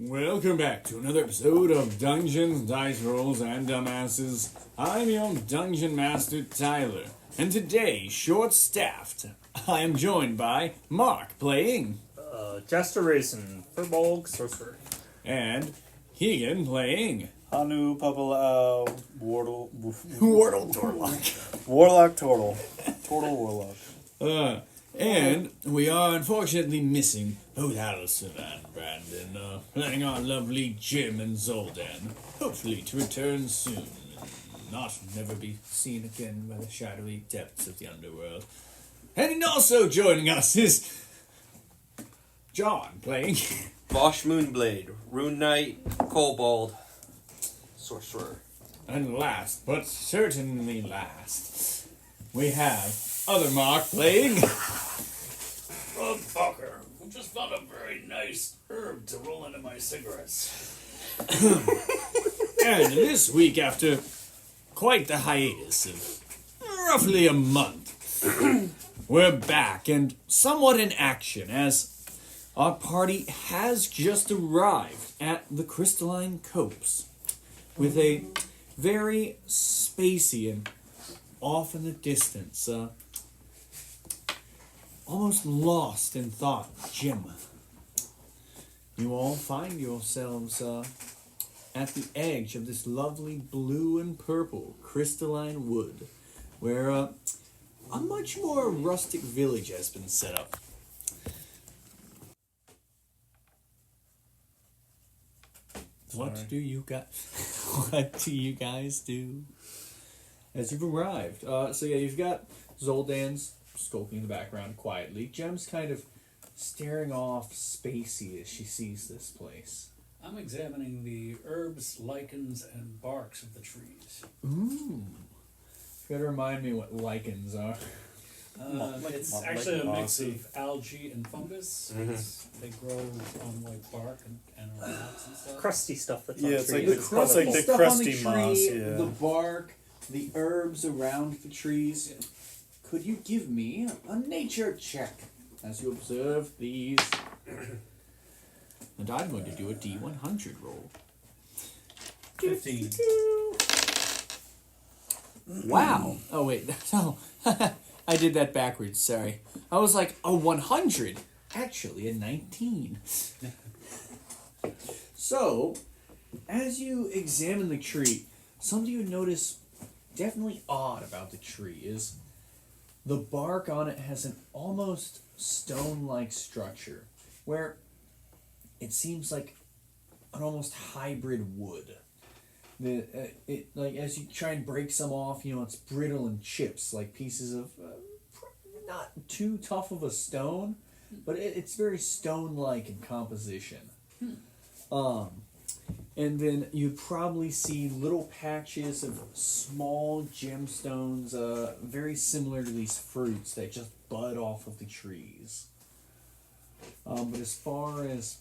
Welcome back to another episode of Dungeons, Dice Rolls, and Dumbasses. I'm your Dungeon Master, Tyler, and today, short-staffed, I am joined by Mark playing... Jester Raisin, Furbolg, Sorcerer. And Keegan playing... Hanu, Papa, Wardle... Wardle Torlock. Warlock Turtle. Turtle Warlock. And we are unfortunately missing both Allison and Brandon, planning on lovely Jim and Zoldan, hopefully to return soon, and not never be seen again by the shadowy depths of the underworld. And also joining us is John playing Voash Moonblade, Rune Knight, Kobold, Sorcerer. And last, but certainly last, we have other Mark playing Fucker, who just found a very nice herb to roll into my cigarettes. And this week, after quite the hiatus of roughly a month, we're back and somewhat in action as our party has just arrived at the Crystalline Copse with a very spacey and off in the distance, almost lost in thought, Jim. You all find yourselves at the edge of this lovely blue and purple crystalline wood, where a much more rustic village has been set up. What do you guys do as you've arrived? So yeah, you've got Zoldan's skulking in the background quietly. Gem's kind of staring off spacey as she sees this place. I'm examining the herbs, lichens, and barks of the trees. Ooh. You gotta remind me what lichens are. It's actually a mix of algae and fungus. They grow on like bark and rocks and stuff. Crusty stuff that's Yeah, on it's trees. like the Stuff crusty on the tree, moss, yeah. the bark, the herbs around the trees. Yeah. Could you give me a nature check as you observe these? And I'm going to do a D100 roll. 15. Wow. Oh, wait. No. I did that backwards. Sorry. I was like, a 100. Actually, a 19. So, as you examine the tree, something you notice definitely odd about the tree is the bark on it has an almost stone-like structure, where it seems like an almost hybrid wood. It like as you try and break some off, it's brittle and chips like pieces of not too tough of a stone, but it's very stone-like in composition. And then you'd probably see little patches of small gemstones, very similar to these fruits that just bud off of the trees. But as far as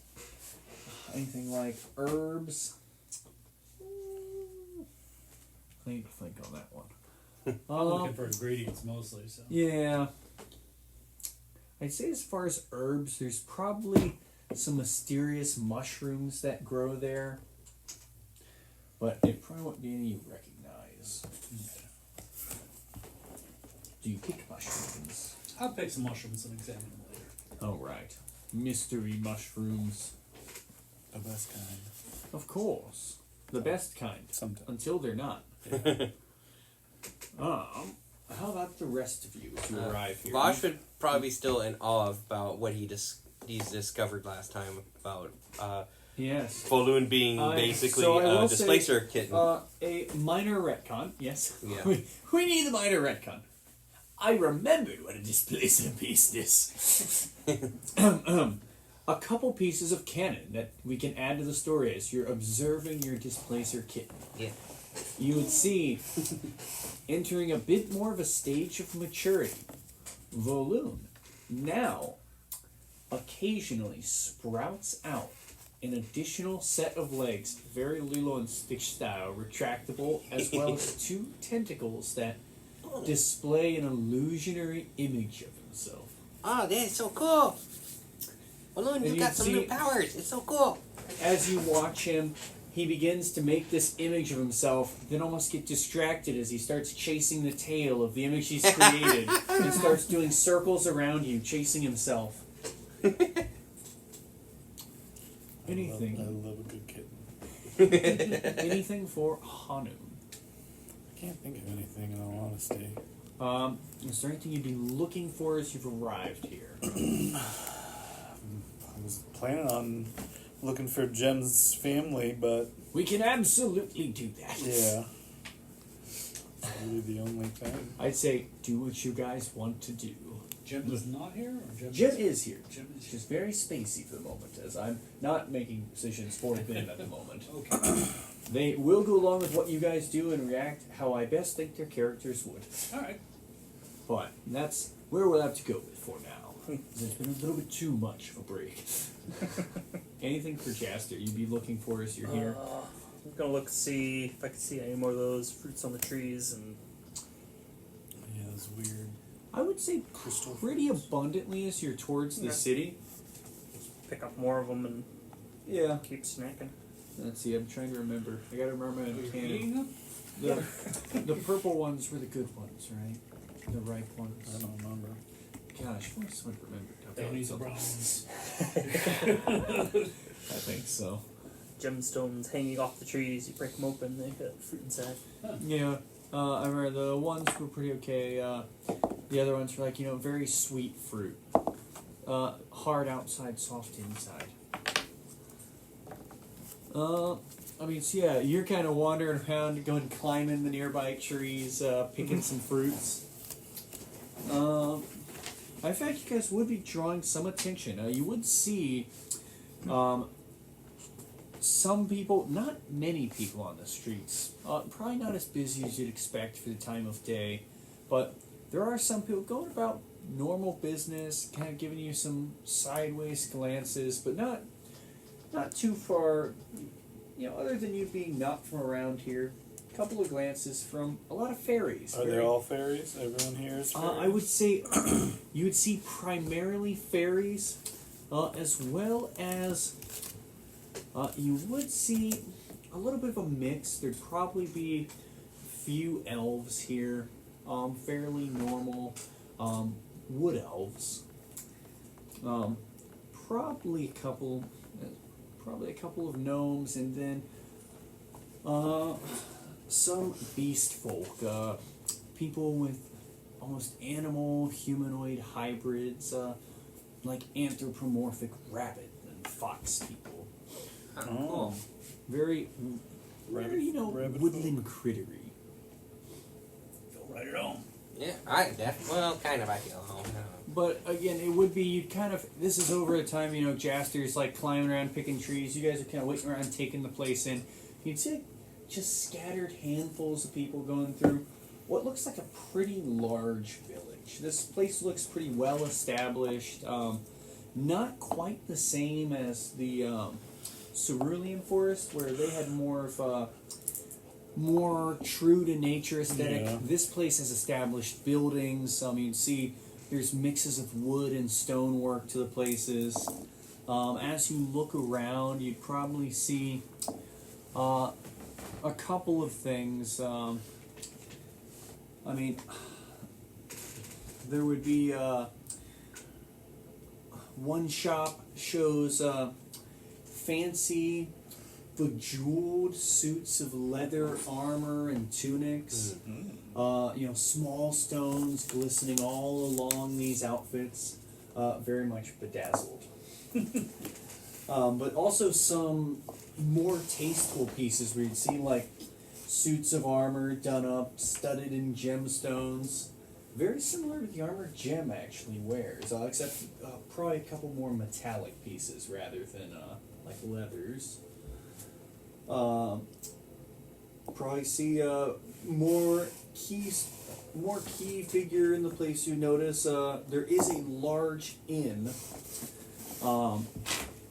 anything like herbs, I need to think on that one. I'm looking for ingredients mostly. So. Yeah. I'd say as far as herbs, there's probably some mysterious mushrooms that grow there. But it probably won't be any you recognize. Do you pick mushrooms? I'll pick some mushrooms and examine them later. Alright. Mystery mushrooms. The best kind. Of course. The best kind. Sometimes. Until they're not. How about the rest of you as you arrive here? Vosh would probably be still in awe about what he's discovered last time about Yes. Balloon being basically so I a will displacer say, kitten. A minor retcon, yes. Yeah. We need a minor retcon. I remembered what a displacer piece is. A couple pieces of canon that we can add to the story as you're observing your displacer kitten. Yeah. You would see, entering a bit more of a stage of maturity, Voloon now occasionally sprouts out an additional set of legs, very Lilo and Stitch style, retractable, as well as two tentacles that display an illusionary image of himself. Oh, that's so cool. Balloon, And you you got some see- new powers. It's so cool. as you watch him, he begins to make this image of himself, then almost get distracted as he starts chasing the tail of the image he's created and starts doing circles around you, chasing himself. Anything. I love a good kitten. Anything for Hanu? I can't think of anything in all honesty. Is there anything you'd be looking for as you've arrived here? I was planning on looking for Jem's family, but We can absolutely do that. yeah. That's really the only thing. I'd say do what you guys want to do. Jim is not here, or Jim? Jim is here. Jim is She's very spacey for the moment, as I'm not making decisions for them at the moment. Okay. They will go along with what you guys do and react how I best think their characters would. All right. But that's where we'll have to go with for now. There's been a little bit too much of a break. Anything for Jaster you'd be looking for as you're here? I'm gonna look to see if I can see any more of those fruits on the trees, and Yeah, it's weird. I would say Crystal pretty abundantly as you're towards the Okay. city. pick up more of them and Yeah. keep snacking. Let's see, I'm trying to remember. I gotta remember my Are you mechanic. eating them? The purple ones were the good ones, right? The ripe ones. I don't remember. Gosh, I just would remember. They need the brown ones. I think so. Gemstones hanging off the trees, you break them open, they got fruit inside. Yeah, I remember the ones were pretty okay. The other ones were like, very sweet fruit. Hard outside, soft inside. So yeah, you're kind of wandering around, going climbing the nearby trees, picking some fruits. I fact you guys would be drawing some attention. You would see some people, not many people on the streets. Probably not as busy as you'd expect for the time of day, but there are some people going about normal business, kind of giving you some sideways glances, but not too far. Other than you being not from around here, a couple of glances from a lot of fairies. Are they all fairies? Everyone here is fairies? I would say you would see primarily fairies, as well as you would see a little bit of a mix. There'd probably be a few elves here, fairly normal wood elves. Probably a couple of gnomes, and then some beast folk, people with almost animal humanoid hybrids, like anthropomorphic rabbit and fox people. Oh. Very, Rabbit woodland crittery. Go right it on. Yeah, I kind of I feel home. But again, it would be you'd kind of. This is over a time, Jaster's like climbing around picking trees. You guys are kind of waiting around taking the place in. You'd see just scattered handfuls of people going through what looks like a pretty large village. This place looks pretty well established. Not quite the same as the Cerulean Forest, where they had more of a more true to nature aesthetic. Yeah. This place has established buildings. You'd see there's mixes of wood and stonework to the places. As you look around, you'd probably see a couple of things. There would be one shop shows fancy bejeweled suits of leather armor and tunics. Small stones glistening all along these outfits, very much bedazzled. But also some more tasteful pieces where you'd see like suits of armor done up, studded in gemstones. Very similar to the armor Gem actually wears, except probably a couple more metallic pieces rather than like leathers. Probably see more key figure in the place. You notice there is a large inn.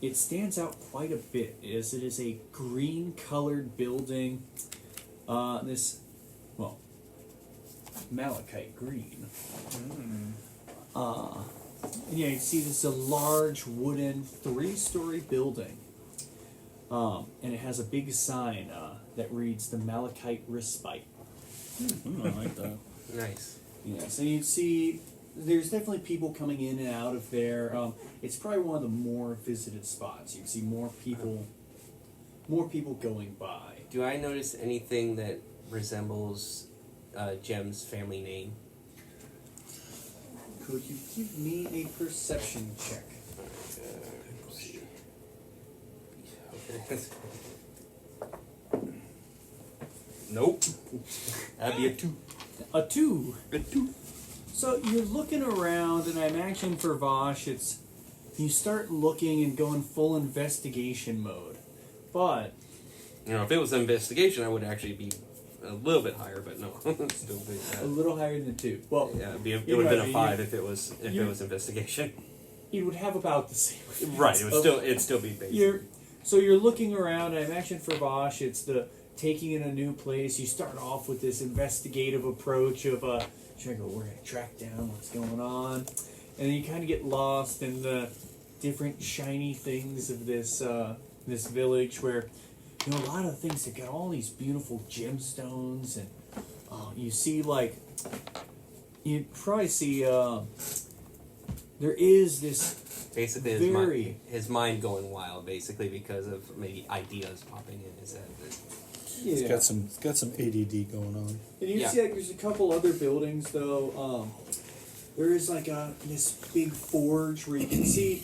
It stands out quite a bit as it is a green colored building. Malachite green. You see this is a large wooden 3-story building. and it has a big sign that reads the Malachite Respite. I like that. Nice. Yeah, so you see, there's definitely people coming in and out of there. It's probably one of the more visited spots. You can see more people going by. Do I notice anything that resembles Jem's family name? Could you give me a perception check? Okay. Nope. That'd be a 2. A 2. A 2. So you're looking around, and I imagine for Vosh, you start looking and go in full investigation mode. But You know, if it was an investigation, I would actually be a little bit higher, but no, still big. a little higher than a 2. Well, Yeah, it you would know have been what I a mean, 5 if it was investigation. you would have about the same. Right. It'd still be basic. You're looking around. I imagine for Vosh, it's the taking in a new place. You start off with this investigative approach of trying to go, we're gonna track down what's going on, and then you kind of get lost in the different shiny things of this this village where a lot of things have got all these beautiful gemstones, and you see you probably see there is this Basically, his mind going wild, basically because of maybe ideas popping in his head. It's got some ADD going on. And you see, there's a couple other buildings, though. There is this big forge where you can see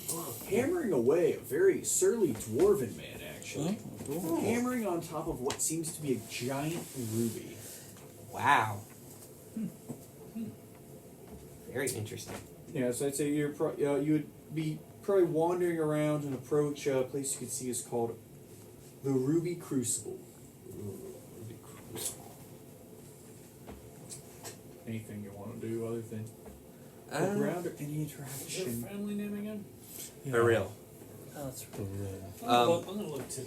hammering away a very surly dwarven man, actually. Oh, cool. Hammering on top of what seems to be a giant ruby. Wow. Very interesting. Yeah, so I'd say you would be probably wandering around and approach a place you can see is called the Ruby Crucible. Anything you want to do other than look around or any What's your interaction? family name again? For real. Oh, that's For real. I'm gonna look too.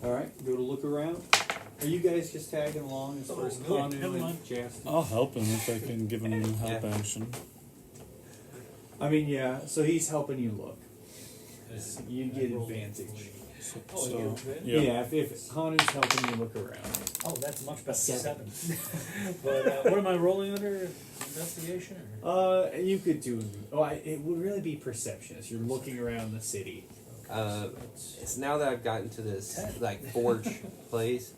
Alright, go to look around. Are you guys just tagging along as far as good. Kanu Never and mind. Jastin? I'll help him if I can give him help Yeah. action. I mean, yeah, so he's helping you look. You get I rolled advantage. Oh, So, you get advantage? yeah. If Hanu's helping you look around. Oh, that's much better. 7. But what am I rolling under? Investigation? Or? You could do. It would really be perception as you're looking around the city. It's now that I've gotten to this forge place.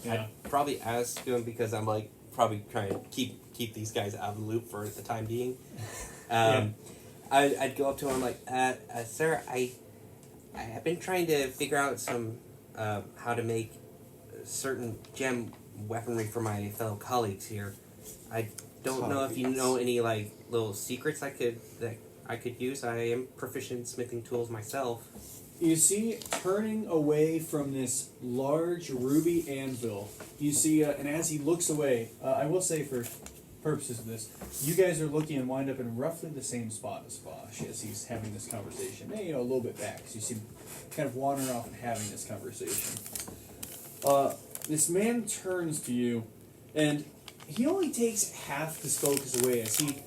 Yeah. I'd probably ask him because I'm probably trying to keep these guys out of the loop for the time being. I'd go up to him sir, I've been trying to figure out some how to make certain gem weaponry for my fellow colleagues here. I don't know if you know any little secrets that I could use. I am proficient in smithing tools myself. You see, turning away from this large ruby anvil, you see, and as he looks away, I will say for purposes of this, you guys are looking and wind up in roughly the same spot as Vosh as he's having this conversation. Maybe, a little bit back, so you see him kind of wandering off and having this conversation. This man turns to you, and he only takes half his focus away as he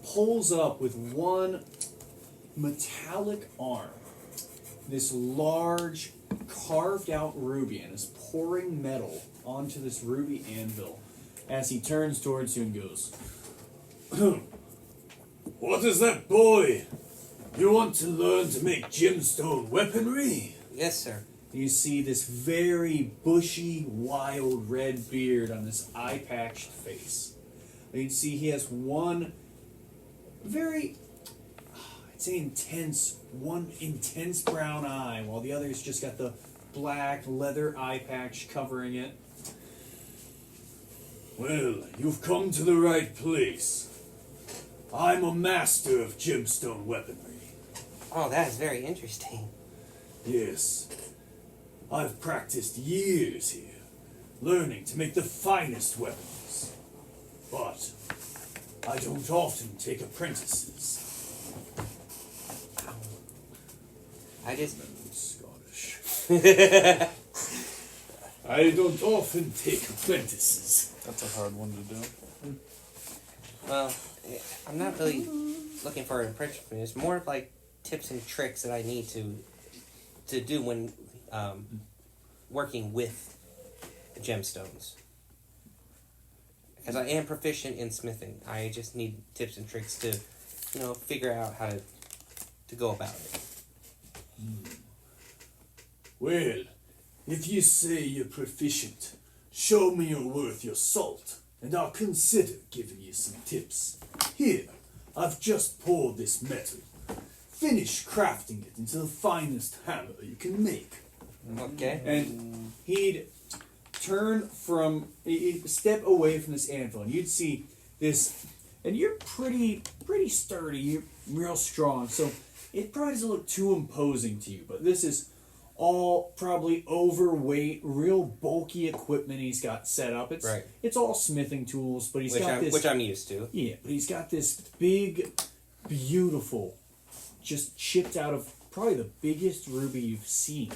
pulls up with one metallic arm this large carved out ruby and is pouring metal onto this ruby anvil as he turns towards you and goes, "What is that, boy? You want to learn to make gemstone weaponry?" Yes, sir. You see this very bushy, wild red beard on this eye-patched face. You can see he has one very, I'd say intense brown eye, while the other's just got the black leather eye patch covering it. "Well, you've come to the right place. I'm a master of gemstone weaponry. Oh, that is very interesting. Yes, I've practiced years here, learning to make the finest weapons. But I don't often take apprentices." I just... Scottish. "I don't often take apprentices." That's a hard one to do. Well, I'm not really looking for an apprenticeship. It's more of tips and tricks that I need to to do when working with gemstones. Because I am proficient in smithing. I just need tips and tricks to, figure out how to go about it. Well, if you say you're proficient, show me you're worth your salt, and I'll consider giving you some tips. Here, I've just poured this metal. Finish crafting it into the finest hammer you can make. Okay. And he'd step away from this anvil, and you'd see this, and you're pretty sturdy, you're real strong, so it probably doesn't look too imposing to you, but this is all probably overweight, real bulky equipment he's got set up. It's all smithing tools, but which I'm used to. Yeah, but he's got this big, beautiful, just chipped out of probably the biggest ruby you've seen,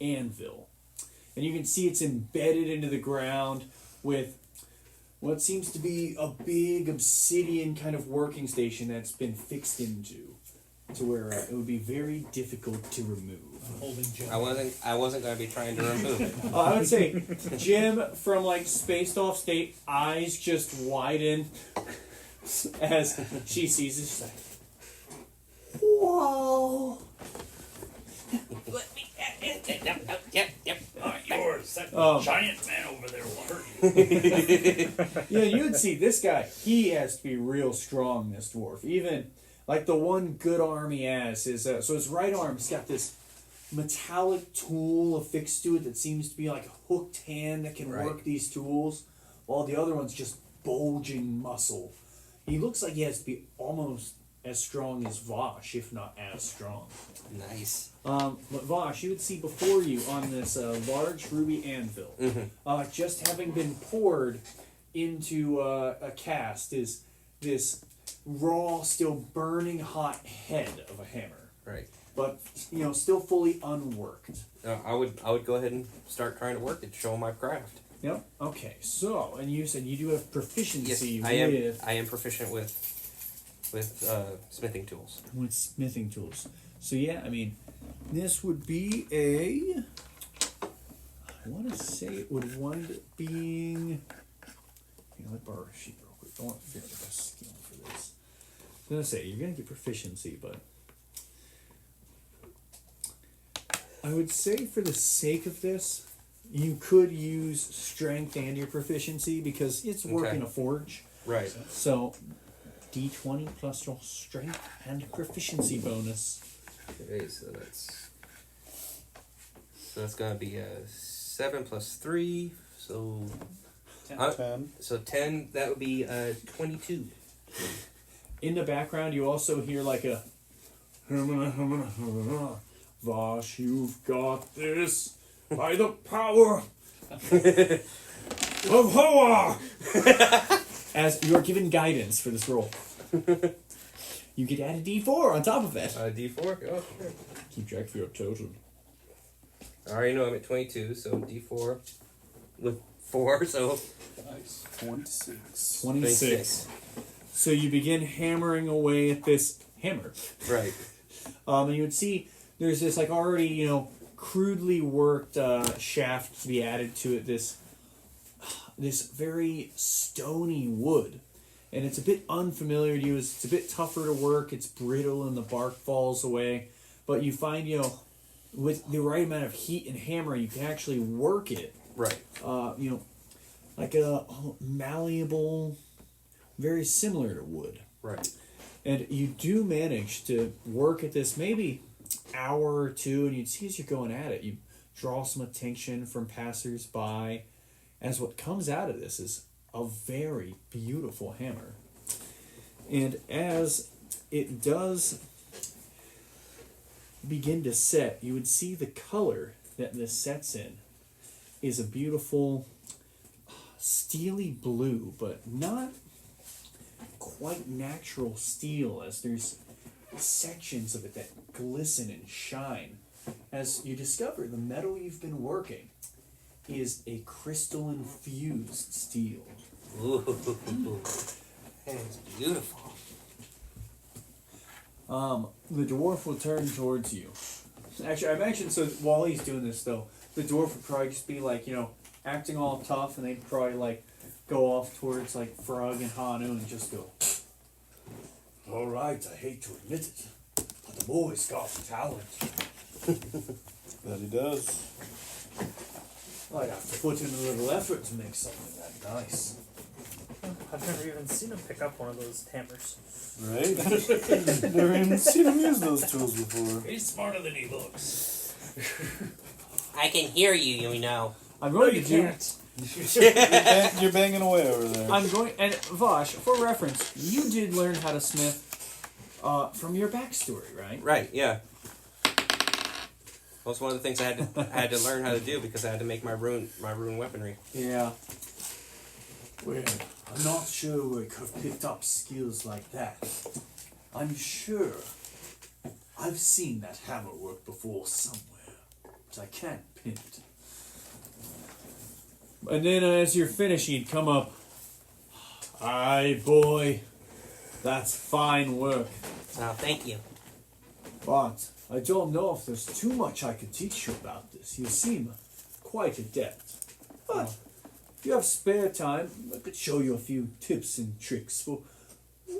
anvil. And you can see it's embedded into the ground with what seems to be a big obsidian kind of working station that's been fixed into, to where it would be very difficult to remove. I wasn't going to be trying to remove it. I would say Jim from like spaced off state, eyes just widen as she sees this. She's like, whoa. Let me. Yep. Yours. That giant man over there will hurt you. Yeah, you would see this guy. He has to be real strong, this dwarf. Even like the one good arm he has is so his right arm's got this metallic tool affixed to it that seems to be like a hooked hand that can work these tools, while the other one's just bulging muscle. He looks like he has to be almost as strong as Voash, if not as strong. Nice. But Voash, you would see before you on this large ruby anvil, just having been poured into a cast, is this raw, still burning hot head of a hammer. Right. But still fully unworked. I would go ahead and start trying to work it, show my craft. Yep. Okay. So, and you said you do have proficiency Yes, I am proficient with smithing tools. With smithing tools. So yeah, I mean, this would be a. I want to say it would wind up being. Let borrow a sheet real quick. I want to figure out the best skill for this. I was gonna say you're gonna get proficiency, but I would say for the sake of this, you could use strength and your proficiency because it's working a forge. Right. So, D20 plus your strength and proficiency bonus. Okay, so that's gonna be a 7 plus 3, so 10. So 10. That would be 22. In the background, you also hear like a Vosh, you've got this by the power of Hoa! As you are given guidance for this roll. You could add a D4 on top of that. D4? Oh, sure. Keep track of your total. I already know I'm at 22, so D4 with 4, so... Nice. 26. So you begin hammering away at this hammer. Right. And you would see there's this like already, crudely worked shaft to be added to it, this very stony wood. And it's a bit unfamiliar to you. It's a bit tougher to work. It's brittle and the bark falls away. But you find, with the right amount of heat and hammering, you can actually work it. Right. Like a malleable, very similar to wood. Right. And you do manage to work at this maybe hour or two, and you'd see as you're going at it, you draw some attention from passers-by, as what comes out of this is a very beautiful hammer. And as it does begin to set, you would see the color that this sets in is a beautiful steely blue, but not quite natural steel, as there's sections of it that glisten and shine. As you discover, the metal you've been working is a crystalline fused steel. Ooh, that's beautiful. The dwarf will turn towards you Actually, I mentioned, so while he's doing this, though, the dwarf would probably just be, like, acting all tough, and they'd probably, like, go off towards, like, Frog and Hanu and just go, Alright, I hate to admit it, but the boy's got talent. That he does. I'd have to put in a little effort to make something that nice. I've never even seen him pick up one of those hammers. Right? Never even seen him use those tools before. He's smarter than he looks. I can hear you, you know. I'm going to do... You're banging away over there. I'm going... And, Vosh, for reference, you did learn how to smith from your backstory, right? Right, yeah. That was one of the things I had to learn how to do because I had to make my rune weaponry. Yeah. Well, I'm not sure we could have picked up skills like that. I'm sure I've seen that hammer work before somewhere, but I can't pin it. And then as you're finishing, he'd come up. Aye, boy. That's fine work. Oh, thank you. But I don't know if there's too much I could teach you about this. You seem quite adept. But if you have spare time, I could show you a few tips and tricks for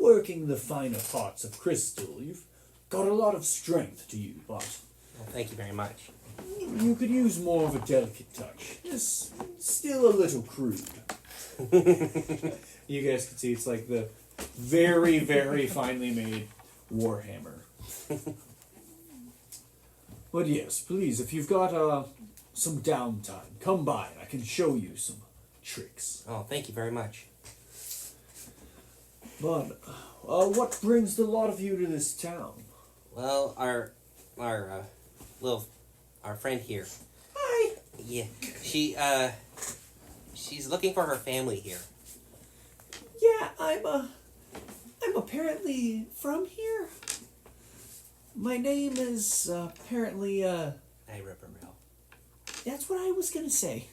working the finer parts of crystal. You've got a lot of strength to you, but Well, thank you very much. you could use more of a delicate touch. It's still a little crude. You guys can see it's like the very, very finely made warhammer. But yes, please, if you've got some downtime, come by and I can show you some tricks. Oh, thank you very much. But what brings the lot of you to this town? Well, our friend here. Hi. Yeah, she's looking for her family here. Yeah, I'm apparently from here. My name is apparently I remember now. That's what I was gonna say.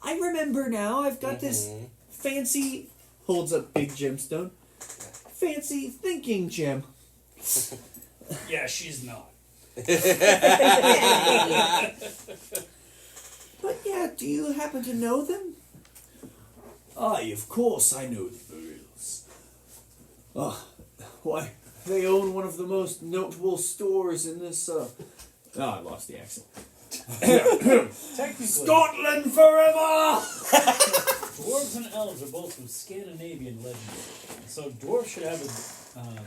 I remember now. I've got this fancy, holds up big gemstone, fancy thinking gem. Yeah, she's not. But yeah, do you happen to know them? Aye, of course I know the Burrills. Why, they own one of the most notable stores in this, I lost the accent. Technically, Scotland forever! dwarves and elves are both from Scandinavian legend. So dwarves should have a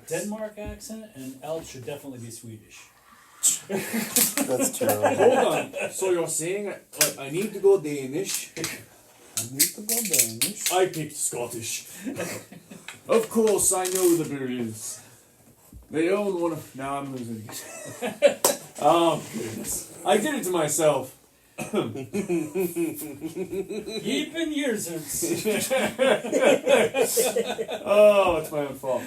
Denmark accent, and elves should definitely be Swedish. That's terrible. Hold on. So you're saying I need to go Danish? I need to go Danish. I picked Scottish. Of course, I know the Burrills. They own one of... Now I'm losing it. Oh, goodness. I did it to myself. Even years since. Oh, it's my own fault.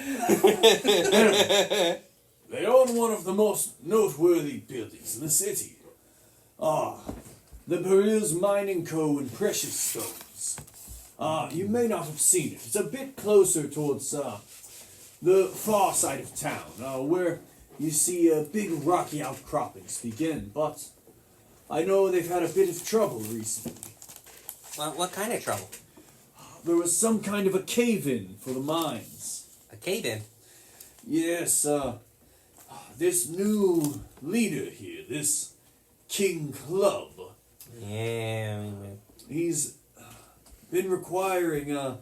They own one of the most noteworthy buildings in the city. The Burrills Mining Co. in Precious Stones. You may not have seen it. It's a bit closer towards the far side of town, where you see big rocky outcroppings begin. But I know they've had a bit of trouble recently. Well, what kind of trouble? There was some kind of a cave-in for the mines. A cave-in? Yes, this new leader here, this King Club, Yeah. he's been requiring a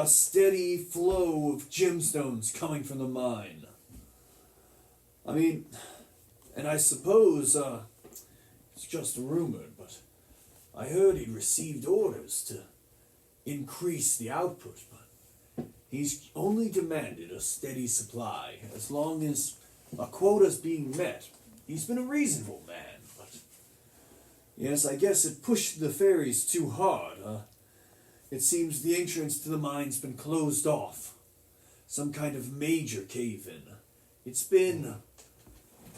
steady flow of gemstones coming from the mine. I mean, and I suppose it's just rumored, but I heard he received orders to increase the output, but he's only demanded a steady supply as long as a quota's being met. He's been a reasonable man, but yes, I guess it pushed the ferries too hard. It seems the entrance to the mine's been closed off. Some kind of major cave-in. It's been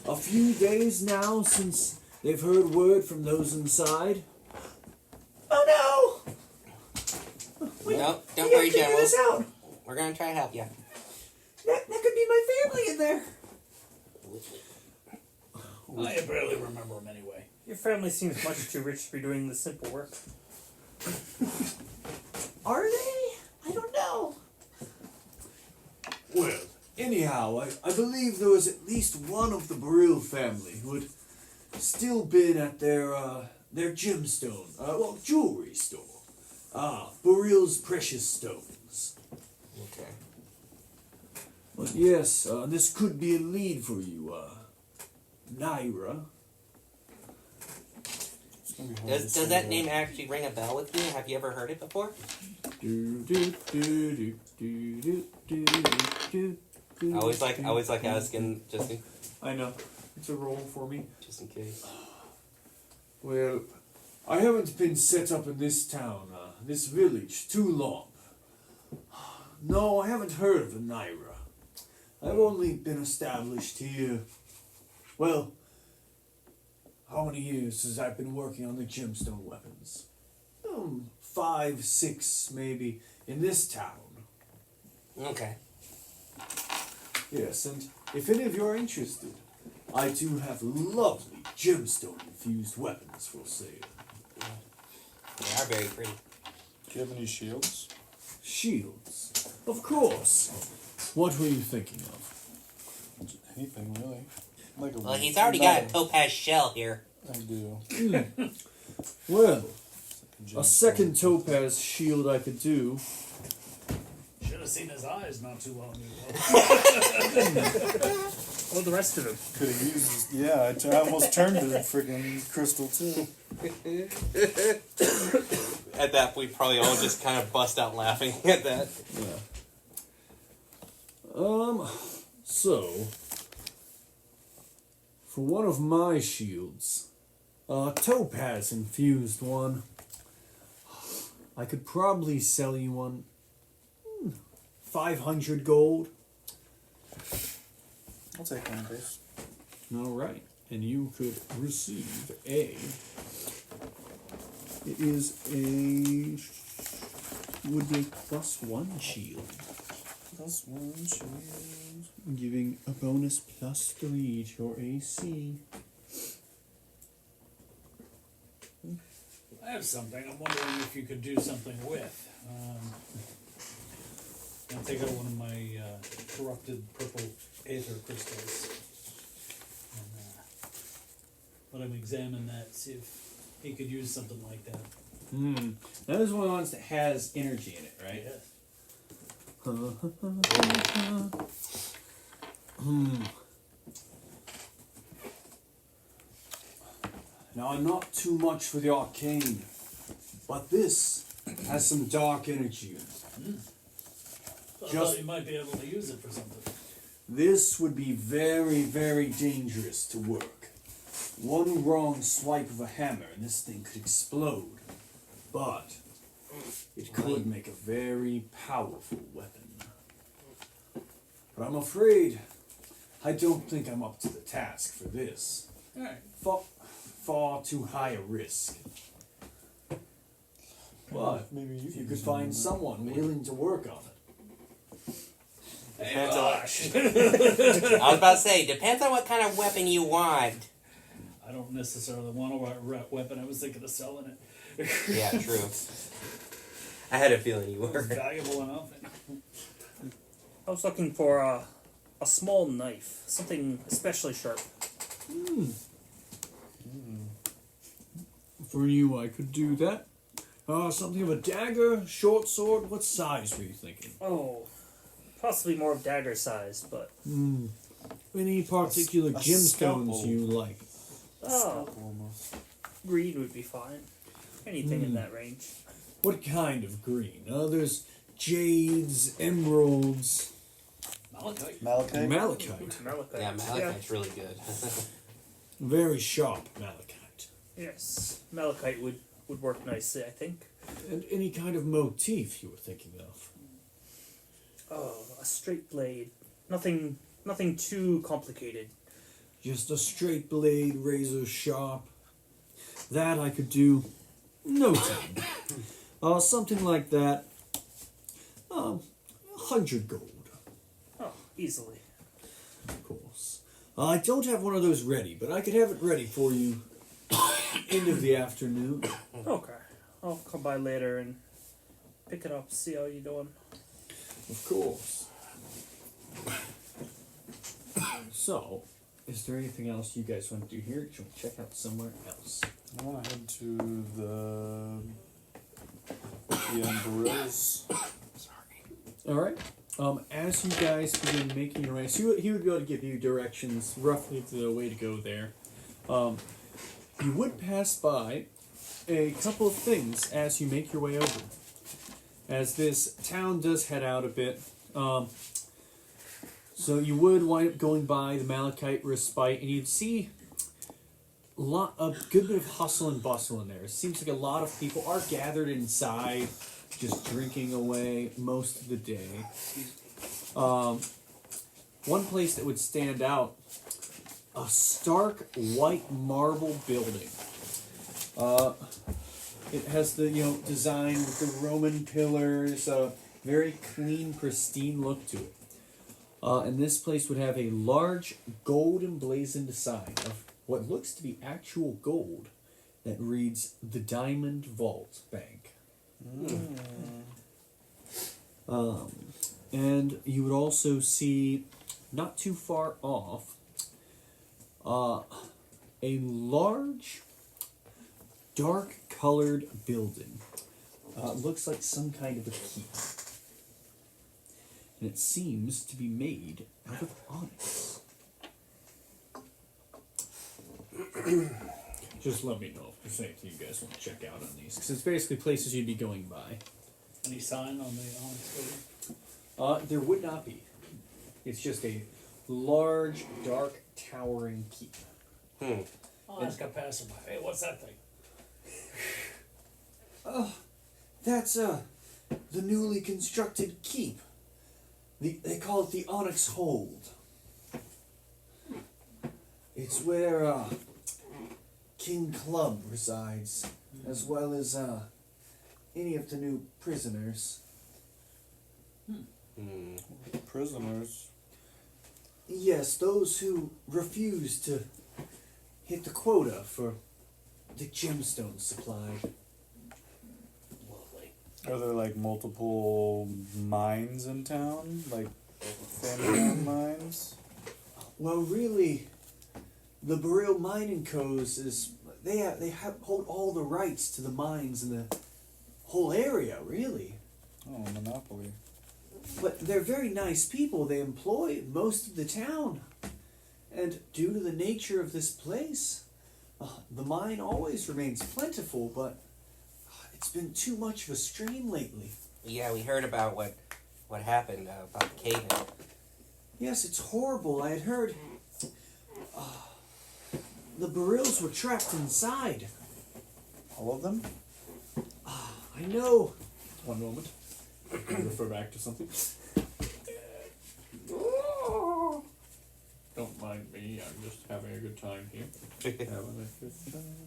a few days now since they've heard word from those inside. Oh no! No, don't We worry, have to Jen. figure this out. We're gonna try to help you. That could be my family in there. I barely remember them anyway. Your family seems much too rich to be doing the simple work. Are they? I don't know. Well, anyhow, I believe there was at least one of the Burrell family who had still been at their gemstone, jewelry store. Burrell's Precious Stones. Okay. But yes, this could be a lead for you, Naira. Does that name actually ring a bell with you? Have you ever heard it before? I always like asking I know. It's a roll for me. just in case. Well, I haven't been set up in this town, this village, too long. No, I haven't heard of a Naira. I've only been established here. Well, how many years has I been working on the gemstone weapons? 5, 6, maybe, in this town. Okay. Yes, and if any of you are interested, I do have lovely gemstone-infused weapons for sale. They are very pretty. Do you have any shields? Shields? Of course. What were you thinking of? Anything really? Like a Well, he's already got a topaz shell here. I do. Well, Gemstone. a second topaz shield I could do. Should have seen his eyes not too long ago. Or the rest of him. Could have used. Yeah, I almost turned to the friggin' crystal too. At that, we probably all just kind of bust out laughing at that. Yeah. So, for one of my shields, a topaz infused one, I could probably sell you one 500 gold. I'll take one, please. All right, and you could receive a. It is a. Would be a +1 shield, Plus one shield. giving a bonus +3 to your AC. I have something. I'm wondering if you could do something with. I'll take out one of my corrupted purple aether crystals. And let him examine that, see if he could use something like that. That is one of the ones that has energy in it, right? Yes. Now, I'm not too much for the arcane, but this has some dark energy in it. So I Just- thought you might be able to use it for something. This would be very, very dangerous to work. One wrong swipe of a hammer and this thing could explode. But it could make a very powerful weapon. But I'm afraid I don't think I'm up to the task for this. Alright. Far too high a risk. But Maybe if you can could do find that. someone willing to work on it. Depends Voash. I was about to say, depends on what kind of weapon you want. I don't necessarily want a weapon. I was thinking of selling it. Yeah, true. I had a feeling you It's were. valuable enough. I was looking for a small knife, something especially sharp. For you, I could do that. Something of a dagger, short sword. What size were you thinking? Oh, possibly more of dagger size, but Any particular A gemstones scalpel. you like? oh, Almost. green would be fine. Anything in that range. What kind of green? There's jades, emeralds, Malachite. Malachite? malachite. Malachite. Yeah, malachite's really good. Very sharp malachite. Yes, malachite would work nicely, I think. And any kind of motif you were thinking of? Oh, a straight blade. Nothing too complicated. Just a straight blade, razor sharp. That I could do. No time. Something like that. 100 gold, Oh, easily. of course. I don't have one of those ready, but I could have it ready for you end of the afternoon. Okay. I'll come by later and pick it up, see how you're doing. Of course. So, is there anything else you guys want to do here? Do you want to check out somewhere else? I want to head to the Baril's. Alright. As you guys begin making your way, so he would be able to give you directions roughly to the way to go there. You would pass by a couple of things as you make your way over. As this town does head out a bit, so you would wind up going by the Malachite Respite, and you'd see a good bit of hustle and bustle in there. It seems like a lot of people are gathered inside, just drinking away most of the day. One place that would stand out, a stark white marble building. It has the design with the Roman pillars, a very clean, pristine look to it. And this place would have a large gold emblazoned sign of what looks to be actual gold that reads the Diamond Vault Bank. And you would also see, not too far off, a large, dark-colored building. Looks like some kind of a keep. And it seems to be made out of onyx. Just let me know if there's anything you guys want to check out on these, because it's basically places you'd be going by. Any sign on the onyx building? There would not be. It's just a large, dark, towering keep. I'll ask a passerby. Hey, what's that thing? That's the newly constructed keep. They call it the Onyx Hold. It's where King Club resides, as well as any of the new prisoners. Prisoners. Yes, those who refuse to hit the quota for the gemstone supply. Lovely. Are there like multiple mines in town? Like family-owned mines? Well, really, the Baril Mining Co's hold all the rights to the mines in the whole area, really. Oh, monopoly. But they're very nice people. They employ most of the town. And due to the nature of this place, the mine always remains plentiful, but it's been too much of a strain lately. Yeah, we heard about what happened about the cave-in. Yes, it's horrible. I had heard the Barils were trapped inside. All of them? I know. One moment. I refer back to something. Don't mind me, I'm just having a good time here. Having a good time.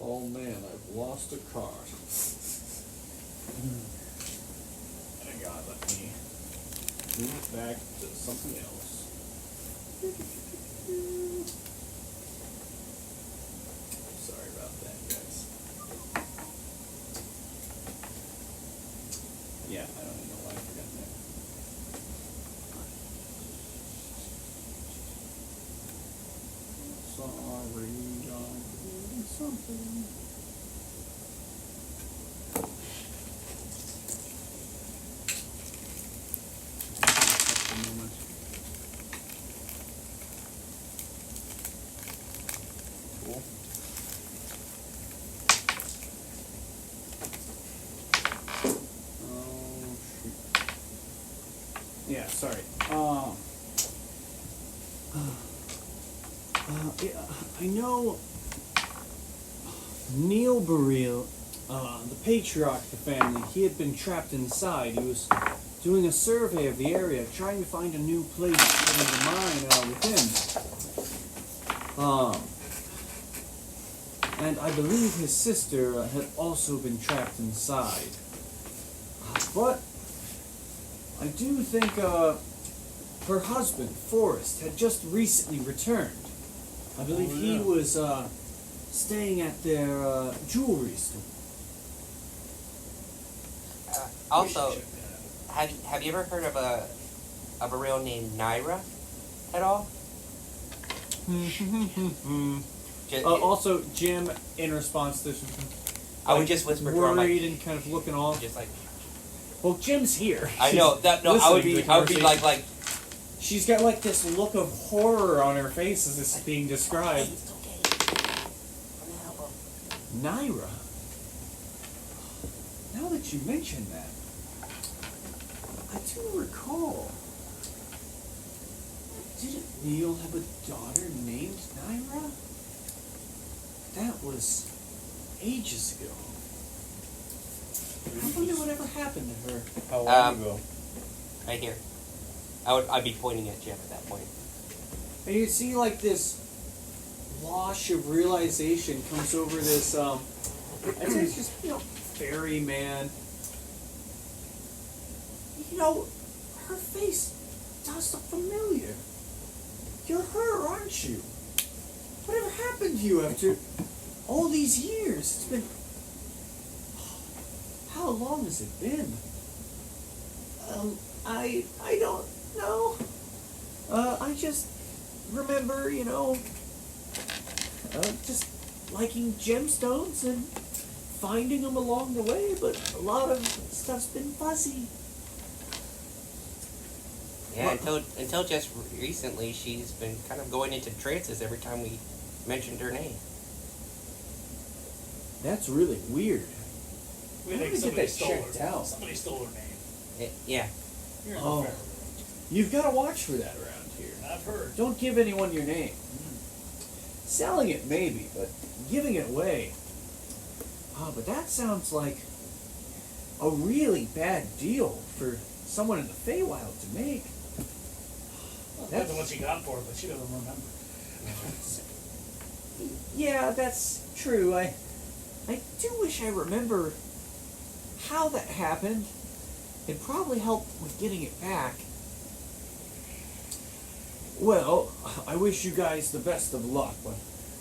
Oh man, I've lost a card. Hang on, let me move back to something else. Sorry about that, guys. Yeah, I don't even know why I forgot that. Sorry, I'm doing something. Just a moment. Cool. Oh, shoot. Yeah, sorry. Yeah, I know Neil Baril, the patriarch of the family, he had been trapped inside. He was doing a survey of the area, trying to find a new place for the mine within. And I believe his sister had also been trapped inside. But I do think her husband, Forrest, had just recently returned. I believe he was staying at their jewelry store. Also, have you ever heard of a real named Naira at all? Also, Jim, in response to this, I would just whisper to her, worried and kind of looking off. just like, Well, Jim's here. I know that. No, I would be like. She's got like this look of horror on her face as this is being described. Hey, it's okay. I'm gonna help him. Naira. Now that you mention that, I do recall. Didn't Neil have a daughter named Naira? That was ages ago. I wonder whatever happened to her. How long ago? Right here. I'd be pointing at Jim at that point. And you see like this wash of realization comes over this I'd say it's just, fairy man. Her face does look familiar. You're her, aren't you? Whatever happened to you after all these years? It's been... How long has it been? I don't know. I just remember, just liking gemstones and finding them along the way, but a lot of stuff's been fuzzy. Yeah, until just recently, she's been kind of going into trances every time we mentioned her name. That's really weird. We I'm think gonna get somebody that stole checked her. out. Somebody stole her name. Yeah. You're in Oh. the fair. You've got to watch for that around here. I've heard. Don't give anyone your name. Selling it maybe, but giving it away. But that sounds like a really bad deal for someone in the Feywild to make. Well, depends on what she got for it, but she doesn't remember. Yeah, that's true. I do wish I remember how that happened. It'd probably help with getting it back. Well, I wish you guys the best of luck, but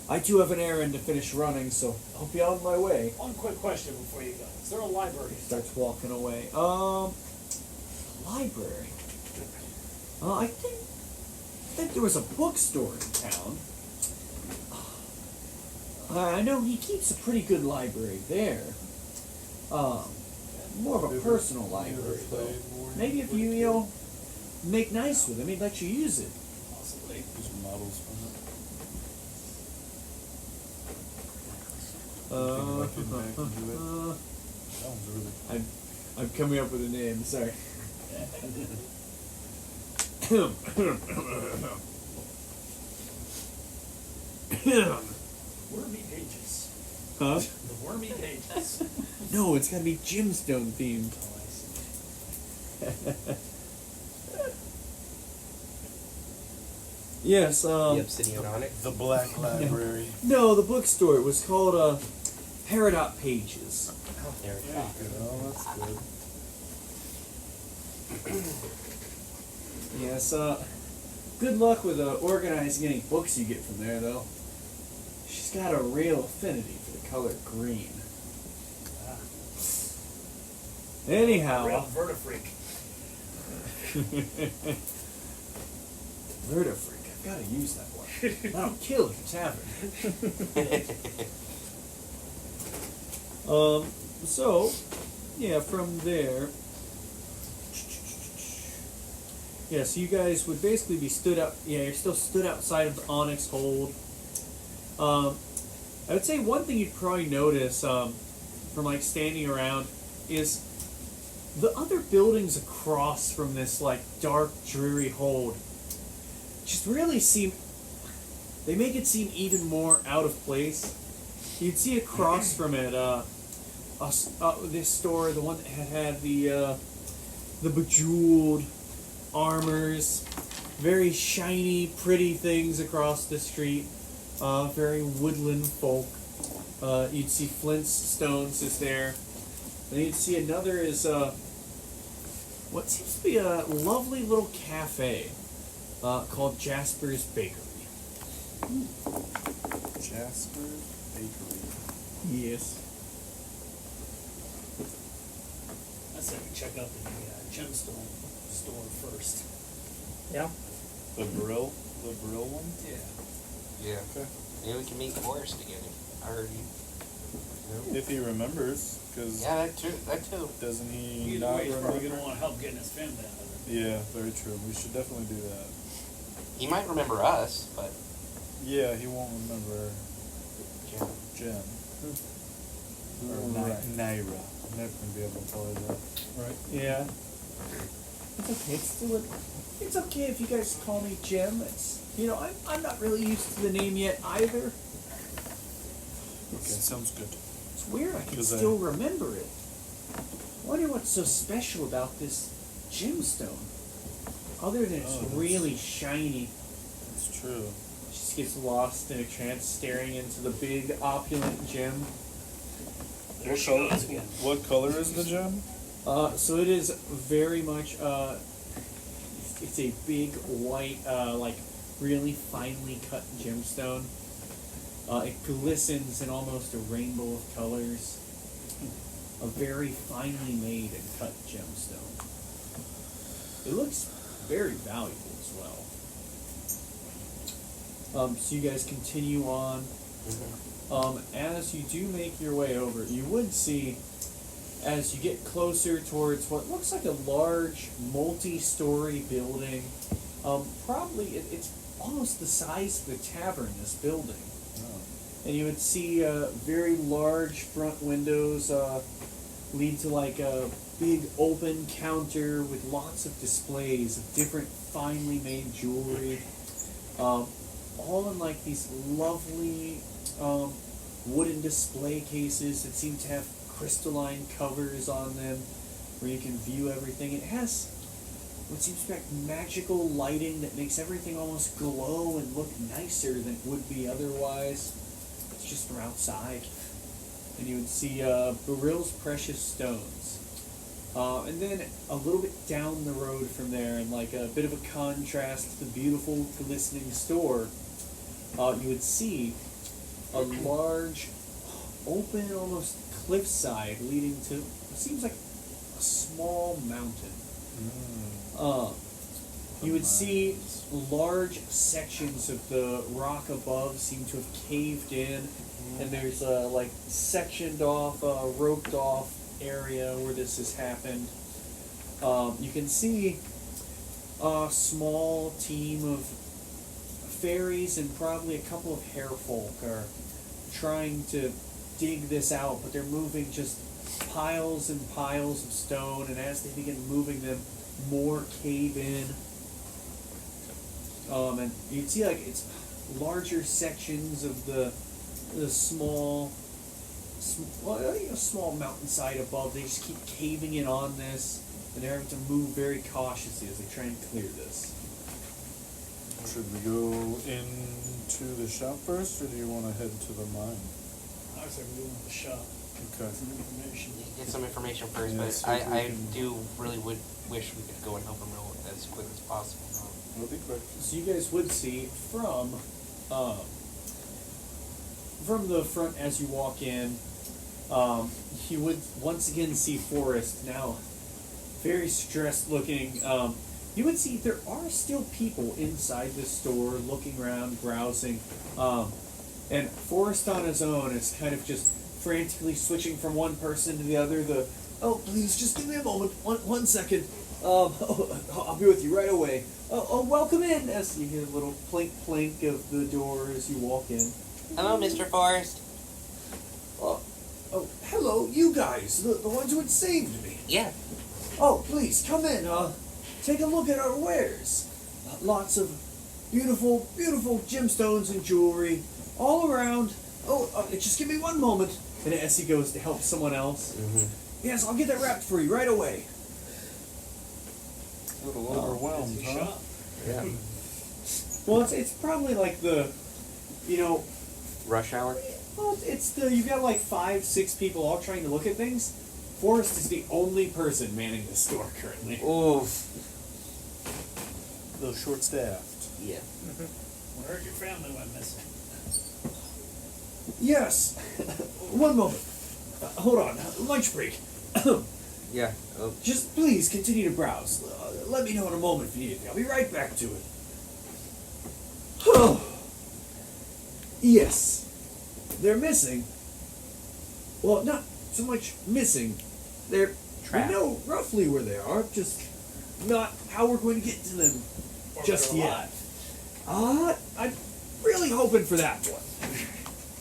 I too have an errand to finish running, so I'll be on my way. One quick question before you go. Is there a library? Starts walking away. Library. I think there was a bookstore in town. I know he keeps a pretty good library there. More of a personal library, though. Maybe if you, make nice with him, he'd let you use it. Possibly. Some models from it. That one's really. I'm coming up with a name. Sorry. Wormy pages. Huh? The wormy pages. No, it's got to be gemstone themed. Oh, I see. Yes. The Obsidian Onyx. The Black Library. No, the bookstore. It was called Peridot Pages. There it is. Oh, that's good. Yes. Good luck with organizing any books you get from there, though. She's got a real affinity for the color green. Ah, Anyhow. real vertifreak. Vertifreak. I've got to use that one. That'll kill at the tavern. So, yeah, from there. Yeah, so you guys would basically be stood up. Yeah, you're still stood outside of the Onyx Hold. I would say one thing you'd probably notice from like standing around is the other buildings across from this like dark, dreary hold just really seem. They make it seem even more out of place. You'd see across from it this store, the one that had the bejeweled armors, very shiny, pretty things across the street, very woodland folk. You'd see Flintstones is there. Then you'd see another is what seems to be a lovely little cafe called Jasper's Bakery. Jasper's Bakery. Yes. I said we check out the gemstone store first. Yeah. The grill one? Yeah. Yeah. Okay. Maybe we can meet Forrest again. I heard you. If he remembers, because Yeah, that too. That too. doesn't he Either not way, he's probably remember? gonna want help getting his family out of there. Yeah, very true. We should definitely do that. He might remember us, but Yeah, he won't remember Jim. Jen. Or Right. Naira. I'm never gonna be able to call her that. Right. Yeah. It's okay. It's okay if you guys call me Jim. It's I'm not really used to the name yet either. Okay, sounds good. It's weird. I can 'Cause still remember it. I wonder what's so special about this gemstone, other than it's that's- really shiny. It's true. She just gets lost in a trance, staring into the big opulent gem. There What she color? goes again. What color is the gem? So it is very much it's a big white, like really finely cut gemstone. It glistens in almost a rainbow of colors. A very finely made and cut gemstone. It looks very valuable as well. So you guys continue on. As you do make your way over, you would see, as you get closer towards what looks like a large multi-story building, probably it's almost the size of the tavern, this building. And you would see very large front windows lead to like a big open counter with lots of displays of different finely made jewelry, all in like these lovely wooden display cases that seem to have crystalline covers on them where you can view everything. It has what seems to be like magical lighting that makes everything almost glow and look nicer than it would be otherwise. It's just from outside. And you would see Barill's Precious Stones. And then a little bit down the road from there, and like a bit of a contrast to the beautiful glistening store, you would see a large, open, almost cliffside leading to what seems like a small mountain. You would see large sections of the rock above seem to have caved in, and there's a like sectioned off, roped off area where this has happened. You can see a small team of fairies and probably a couple of harefolk are trying to dig this out, but they're moving just piles and piles of stone, and as they begin moving them, more cave in. And you can see like it's larger sections of the small mountainside above. They just keep caving in on this, and they're having to move very cautiously as they try and clear this. Should we go into the shop first, or do you want to head to the mine? I was like, we go to the shop, Okay. some information. Get some information first, Yeah, but see if we I can- do really would wish we could go and help him real as quick as possible. It'll be quick. So you guys would see from the front as you walk in, you would once again see Forrest, now very stressed looking. You would see there are still people inside the store looking around, browsing, and Forrest on his own is kind of just frantically switching from one person to the other. Please just give me a moment, one second. I'll be with you right away. Welcome in. As you hear a little plink plink of the door as you walk in. Hello, Mr. Forrest. Hello, you guys, the ones who had saved me. Yeah. Oh, please, come in, take a look at our wares. Lots of beautiful, beautiful gemstones and jewelry all around. Just give me one moment. And as he goes to help someone else, yes, I'll get that wrapped for you right away. A little overwhelmed, Busy huh? shop. Yeah. Well, it's probably like the, Rush hour. well, it's the, you've got like 5, 6 people all trying to look at things. Forrest is the only person manning the store currently. Oof. A little short-staffed. Yeah. We heard your family went missing. Yes. One moment. Hold on. Lunch break. Yeah. Just please continue to browse. Let me know in a moment if you need anything. I'll be right back to it. Yes. They're missing. Well, not so much missing. They're Trapped. We know roughly where they are, just not how we're going to get to them Or just they're yet. I'm really hoping for that one.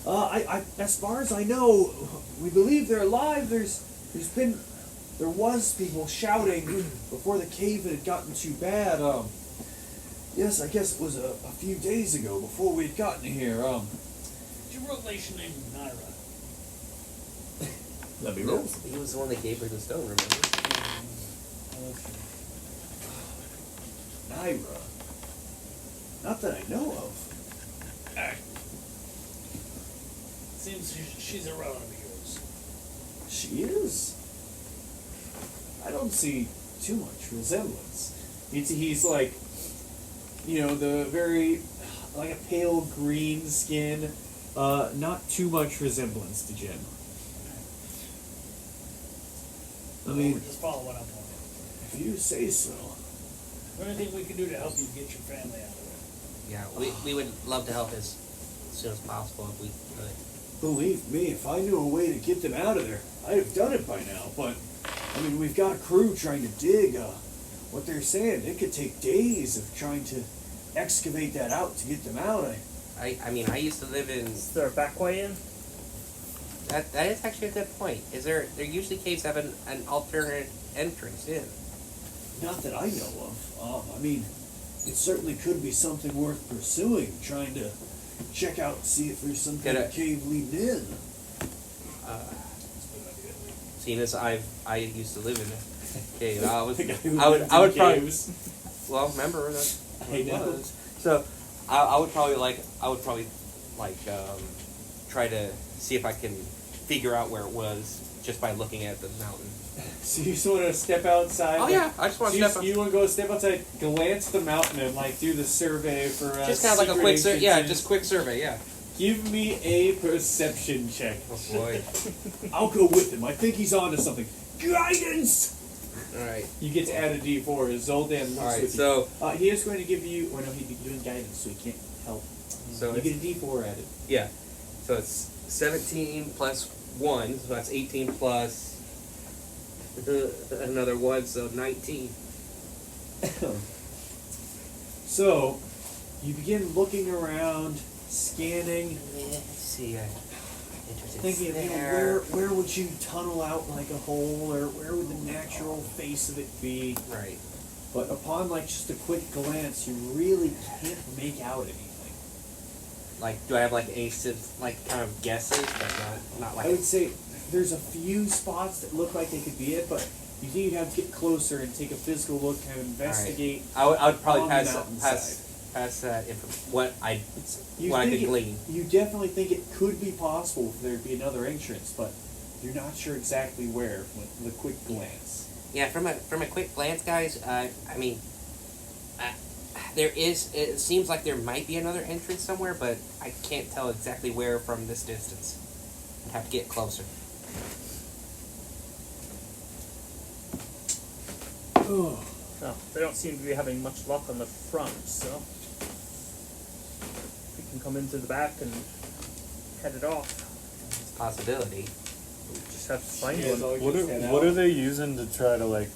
I as far as I know, we believe they're alive. There was people shouting before the cave had gotten too bad. Yes, I guess it was a few days ago before we had gotten here. What's your relation named Naira? Let me No, roll. he was the one that gave her the stone, remember? Naira. Not that I know of. Seems she's a relative of yours. She is. I don't see too much resemblance. He's like, the very, like a pale green skin. Not too much resemblance to Jim. I mean, Just follow what I'm doing. if you say so. Is there anything we can do to help you get your family out of there? Yeah, we would love to help as soon as possible if we could. Believe me, if I knew a way to get them out of there, I'd have done it by now. But, I mean, we've got a crew trying to dig. What they're saying, it could take days of trying to excavate that out to get them out. I used to live in. Is there a back way in? That is actually a good point. There usually caves have an alternate entrance in. Not that I know of. I mean, it certainly could be something worth pursuing, trying to check out and see if there's some kind of cave leading in. Seeing as I used to live in a cave, I would probably. Well, remember that I know. was. So I would probably try to see if I can figure out where it was just by looking at the mountain. So you just want to step outside? Oh yeah, I just want to step out. You want to go step outside, glance at the mountain, and do the survey for Just kind of like a quick survey. Yeah, just quick survey. Yeah. Give me a perception check. Oh boy. I'll go with him. I think he's onto something. Guidance. All right. You get to add a D4 as Zoldan looks All right. with So you. He is going to give you. Or no, he'd be doing guidance, so he can't help. So you get a D4 added. yeah. So it's 17 plus 1, so that's 18 plus another 1, so 19. So, you begin looking around, scanning, Let's see. thinking of where would you tunnel out like a hole, or where would the natural face of it be? Right. But upon just a quick glance, you really can't make out anything. Do I have any kind of guesses, but not I would say there's a few spots that look like they could be it, but you think you'd have to get closer and take a physical look, kind of investigate. I would probably on the pass mountainside. that what I You what I think could glean. You definitely think it could be possible for there to be another entrance, but you're not sure exactly where with the quick glance. Yeah, from a quick glance, guys. It seems like there might be another entrance somewhere, but I can't tell exactly where from this distance. I'd have to get closer. Oh. No, they don't seem to be having much luck on the front, so we can come into the back and head it off. It's a possibility. We just have to find Yeah, one. What are they using to try to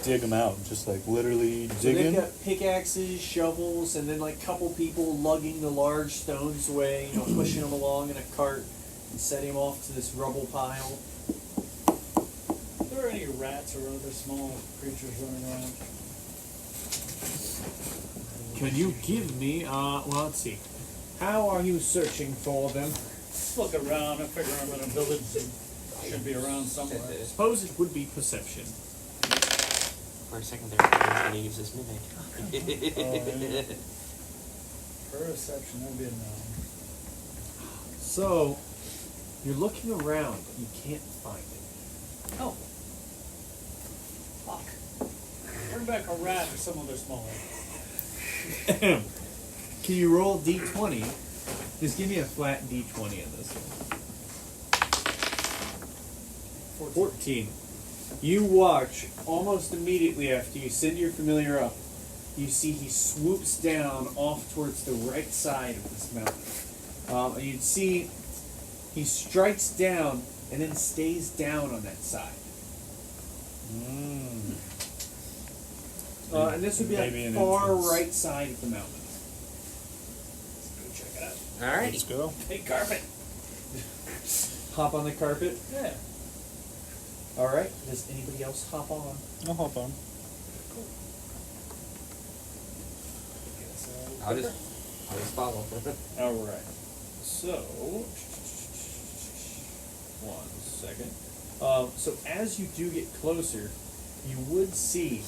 dig them out? Just literally So digging? they've got pickaxes, shovels, and then couple people lugging the large stones away, pushing them along in a cart and setting them off to this rubble pile. Are there any rats or other small creatures running around? Can you give me, let's see. How are you searching for them? Just look around. I figure I'm in a village and should be around somewhere. Suppose it would be perception. For a second there, I was going to use this mimic. Yeah. Perception, that'd be a no. So, you're looking around, but you can't find it. Oh. Fuck. Bring back a rat or some other small animal. Can you roll d20? Just give me a flat d20 on this one. 14. You watch almost immediately after you send your familiar up. You see he swoops down off towards the right side of this mountain. And you'd see he strikes down and then stays down on that side. And this would be Maybe like an far entrance. right side of the mountain. Let's go check it out. Alrighty. Let's go. Hey, carpet. Hop on the carpet. Yeah. All right. Does anybody else hop on? I'll hop on. I'll just follow. All right. So, 1 second. So as you do get closer, you would see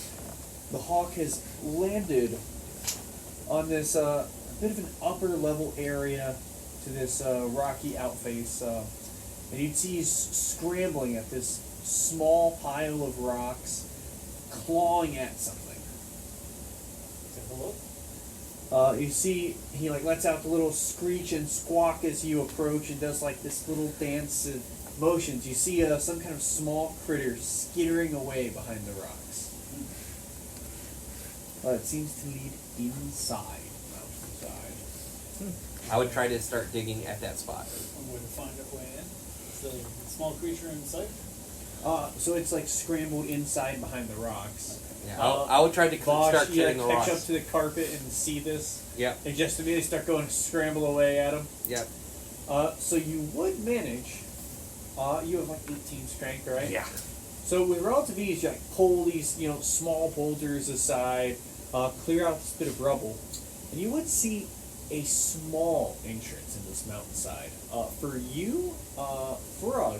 the hawk has landed on this bit of an upper level area to this rocky outface, and you'd see he's scrambling at this small pile of rocks, clawing at something. Take a look. You see he like lets out the little screech and squawk as you approach and does like this little dance of motions. You see some kind of small critter skittering away behind the rocks. It seems to lead inside the mountainside. I would try to start digging at that spot. One way to find our way in. Is the small creature in sight? So it's like scrambled inside behind the rocks. Yeah, I would try to Vosh, start you killing the catch up rocks. to the carpet and see this, Yep, and just immediately start going scramble away at him. yep. So you would manage. You have like 18 strength, right? Yeah. So with relative ease, you like pull these, small boulders aside, clear out this bit of rubble, and you would see a small entrance in this mountainside. For you, Frog,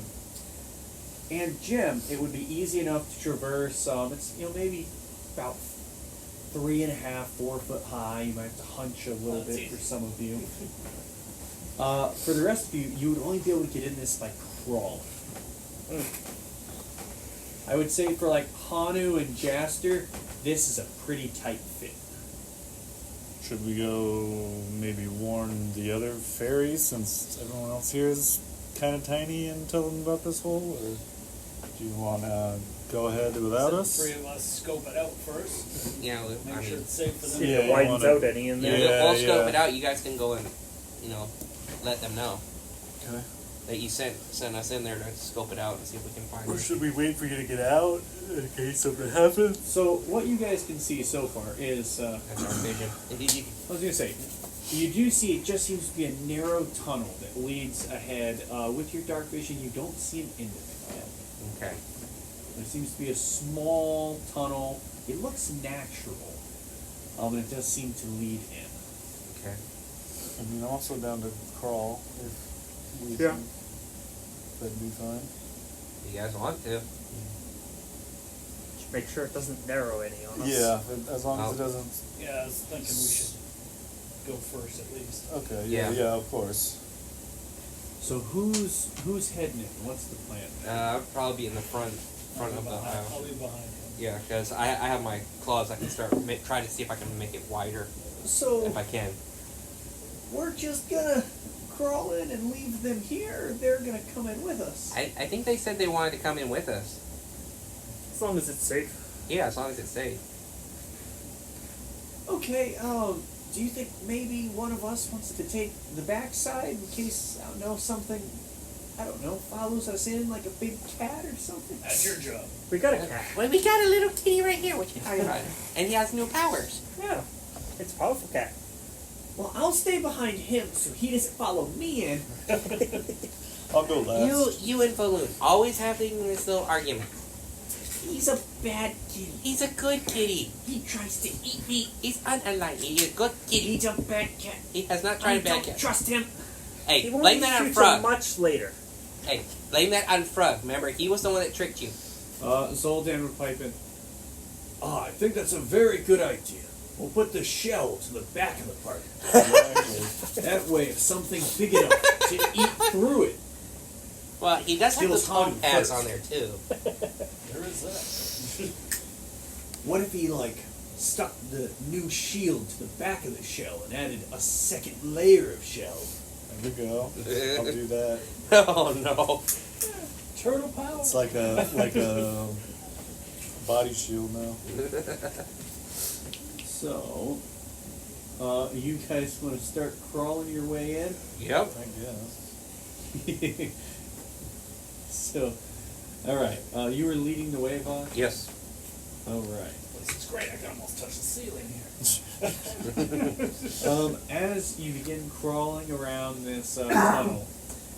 and Jim, it would be easy enough to traverse. It's maybe about 3.5, 4 foot high. You might have to hunch a little That's bit easy. for some of you. For the rest of you, you would only be able to get in this by crawling. I would say for like Hanu and Jaster, this is a pretty tight fit. Should we go maybe warn the other fairies since everyone else here is kind of tiny and tell them about this hole? Or do you want to go ahead without Send us? the 3 of us scope it out first. Yeah, Make I sure mean, it's safe for them. See Yeah, if it widens wanna- out any in there. Yeah, we'll scope yeah. it out. You guys can go and, let them know Okay. that you sent us in there to scope it out and see if we can find Or it. should we wait for you to get out in case something happens? So what you guys can see so far is, That's our vision. I was gonna say, you do see it just seems to be a narrow tunnel that leads ahead. With your dark vision, you don't see an end of it yet. Okay. There seems to be a small tunnel. It looks natural, and it does seem to lead in. Okay. I mean, I'm also down to crawl if we Yeah. think that'd be fine. You guys want to? Just make sure it doesn't narrow any on us. Yeah, as long as it Oh. doesn't. Yeah, I was thinking we should go first at least. Okay. Yeah. Yeah. Of course. So who's heading it? What's the plan? I'd probably be in the front I'll be of the behind, aisle. I'll be behind him. Yeah, because I have my claws. I can try to see if I can make it wider So if I can. we're just gonna crawl in and leave them here. Or they're gonna come in with us. I think they said they wanted to come in with us. As long as it's safe. Yeah, as long as it's safe. Okay. Do you think maybe one of us wants to take the backside in case something? I don't know. Follows us in like a big cat or something. That's your job. We got a cat. Well, we got a little kitty right here. What you talking about? And he has new powers. Yeah. It's a powerful cat. Well, I'll stay behind him so he doesn't follow me in. I'll go last. You and Balloon always having this little argument. He's a bad kitty. He's a good kitty. He tries to eat me. He's unlike me. He's a good kitty. He's a bad cat. He has not I tried a bad don't cat. trust him. Hey, He won't blame eat that you on till Frog. much later. Hey, blame that on Frog. Remember, he was the one that tricked you. Zoldan would pipe in. I think that's a very good idea. We'll put the shell to the back of the party. Exactly. That way, if something big enough to eat through it, Well, he does have the Skills hunting topaz first. on there too. There is that. What if he like stuck the new shield to the back of the shell and added a second layer of shell? There we go. I'll do that. Oh no. Turtle power. It's like a body shield now. So, you guys want to start crawling your way in? Yep. I guess. So, all right. You were leading the way, Voash? Yes. All right. This is great. I can almost touch the ceiling here. As you begin crawling around this tunnel,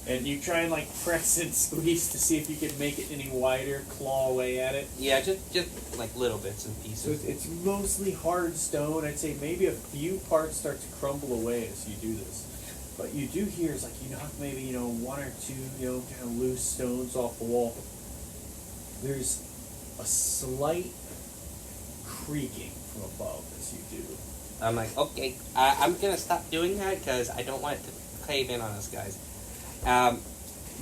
and you try and like press and squeeze to see if you can make it any wider, claw away at it. Yeah, just like little bits and So pieces. it's mostly hard stone. I'd say maybe a few parts start to crumble away as you do this. But you do hear is like you knock maybe one or two kind of loose stones off the wall. There's a slight creaking from above as you do. I'm like, okay, I'm gonna stop doing that because I don't want it to cave in on us, guys.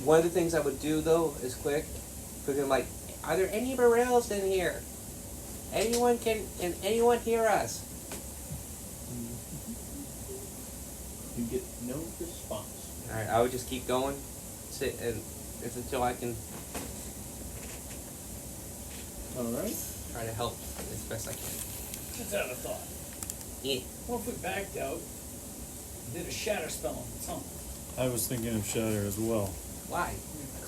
One of the things I would do though is quickly, like, are there any barrels in here? Can anyone hear us? You get no response. All right, I would just keep going, sit and it's until I can All right. try to help as best I can. Just had a thought. Yeah. What if we backed out and did a shatter spell on the tunnel? I was thinking of shatter as well. Why?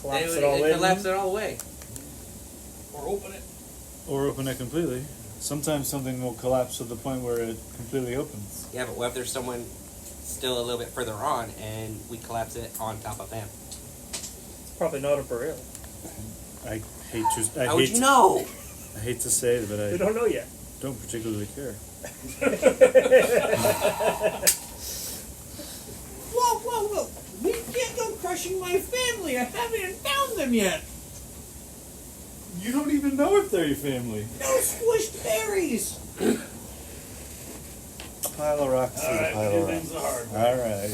Collapse They it all would in. collapse it all away. Or open it? Or open it completely. Sometimes something will collapse to the point where it completely opens. Yeah, but what if there's someone still a little bit further on and we collapse it on top of them? It's probably not a barrel. I hate to. How would you know? I hate to say it, but We I don't know yet. don't particularly care. Whoa! We can't go crushing my family. I haven't even found them yet. You don't even know if they're your family. No squished berries. A pile of rocks is a Alright, pile we do of things rocks. the hard way. All right.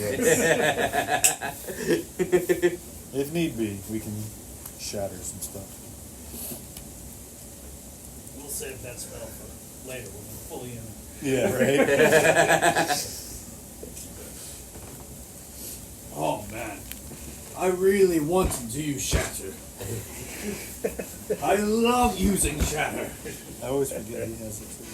Yeah. If need be, we can shatter some stuff. We'll save that spell for later when we're fully in. Yeah. Right. Oh man, I really wanted to use shatter. I love using shatter. I always forget he has it too.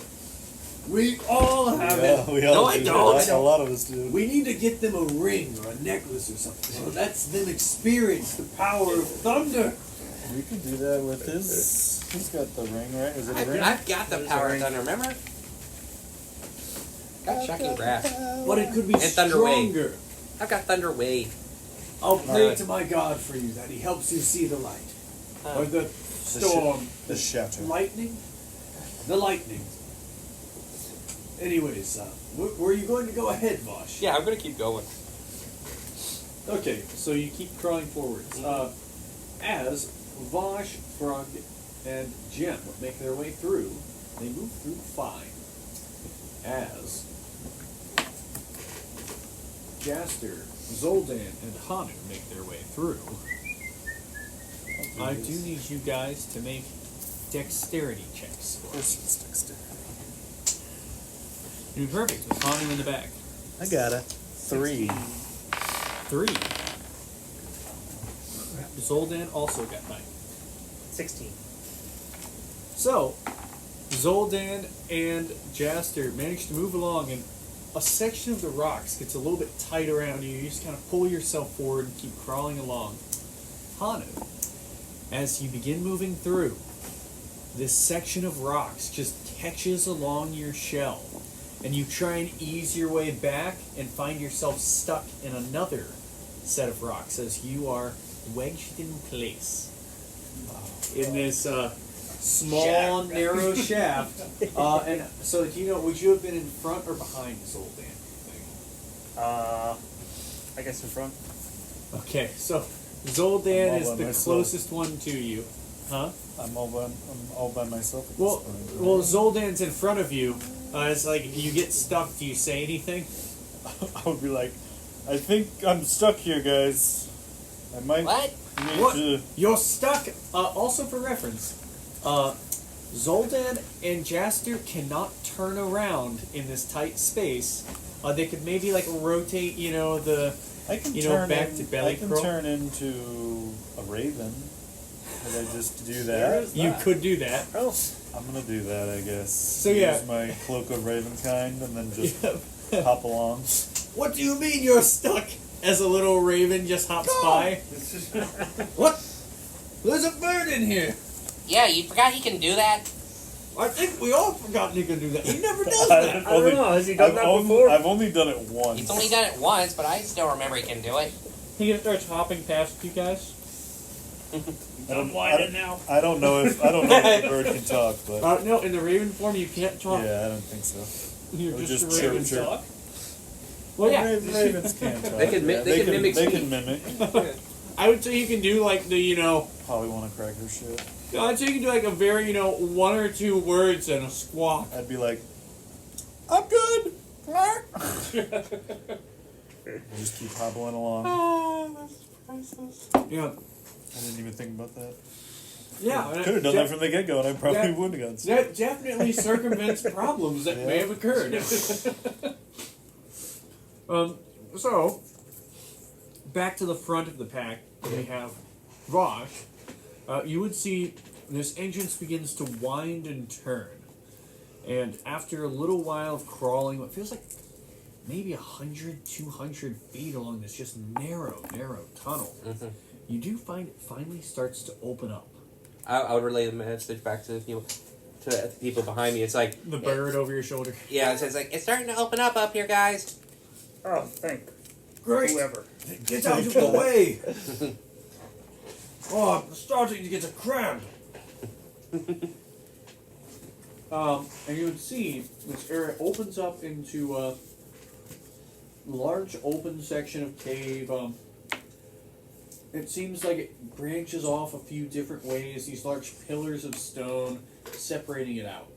We all have it. We all No, I do. don't. A lot of us do. We need to get them a ring or a necklace or something. So lets them experience the power of thunder. We can do that with his. He's got the ring, right? Is it a ring? I've got the power of thunder, remember? Got Chuck and Graph. But it could be And Thunder Wave. stronger. I've got Thunder Wave. I'll pray Alright. to my God for you that he helps you see the light. Or the The storm. The shatter. Lightning? The lightning. Anyways, were you going to go ahead, Vosh? Yeah, I'm gonna keep going. Okay, so you keep crawling forwards. As Vosh, Frog, and Jem make their way through, they move through fine. As Jaster, Zoldan, and Hanu make their way through, I do need you guys to make dexterity checks. Of course it's dexterity. You'd be perfect with Hanu in the back. I got it. 3. 3. Zoldan also got 9. 16. So, Zoldan and Jaster manage to move along, and a section of the rocks gets a little bit tight around you. You just kind of pull yourself forward and keep crawling along. Hanu, as you begin moving through, this section of rocks just catches along your shell, and you try and ease your way back and find yourself stuck in another set of rocks as you are wedged in place in this small, narrow shaft. And so, do you know, would you have been in front or behind Zoldan? I guess in front. Okay, so Zoldan I'm is all by the myself. closest one to you. Huh? I'm all by myself at Well, this point. well, Zoldan's in front of you. It's like if you get stuck, do you say anything? I would be like, I think I'm stuck here, guys. I might. What? What? You're stuck. Also for reference, Zoldan and Jaster cannot turn around in this tight space. They could maybe like rotate, the I can back to belly I can curl. turn into a raven. Could I just do that? You could do that. Oh, I'm gonna do that, I guess. So, yeah. Use my cloak of ravenkind and then just hop along. What do you mean you're stuck? As a little raven just hops by. What? There's a bird in here. Yeah, you forgot he can do that? I think we all forgot he can do that. He never does I that. I don't know. Has he done that before? I've only done it once. He's only done it once, but I still remember he can do it. He just starts hopping past you guys. I'm whining now. I don't know if the bird can talk, but No, in the raven form you can't talk. yeah, I don't think so. You're Or just, just a raven. chirp. Talk? Well, yeah. Ravens can talk. They can yeah. they can mimic They speech. can mimic. I would say you can do like the, Probably want to cracker shit. I'd say you can do like a very, one or two words and a squawk. I'd be like, I'm good. Just keep hobbling along. Yeah. I didn't even think about that. Yeah. Could have done that from the get go, and I probably that- wouldn't have gotten sick. That definitely circumvents problems that may Yeah. have occurred. So, back to the front of the pack, we have Voash. You would see this entrance begins to wind and turn. And after a little while of crawling, what feels like maybe 100, 200 feet along this just narrow tunnel, you do find it finally starts to open up. I would relay the message back to the people behind me. It's like The bird over your shoulder. yeah, it's like it's starting to open up here, guys. Oh, thank Great! whoever. Get out of the way! Oh, I'm starting to get a cramp. And you would see this area opens up into a large open section of cave. It seems like it branches off a few different ways, these large pillars of stone separating it out.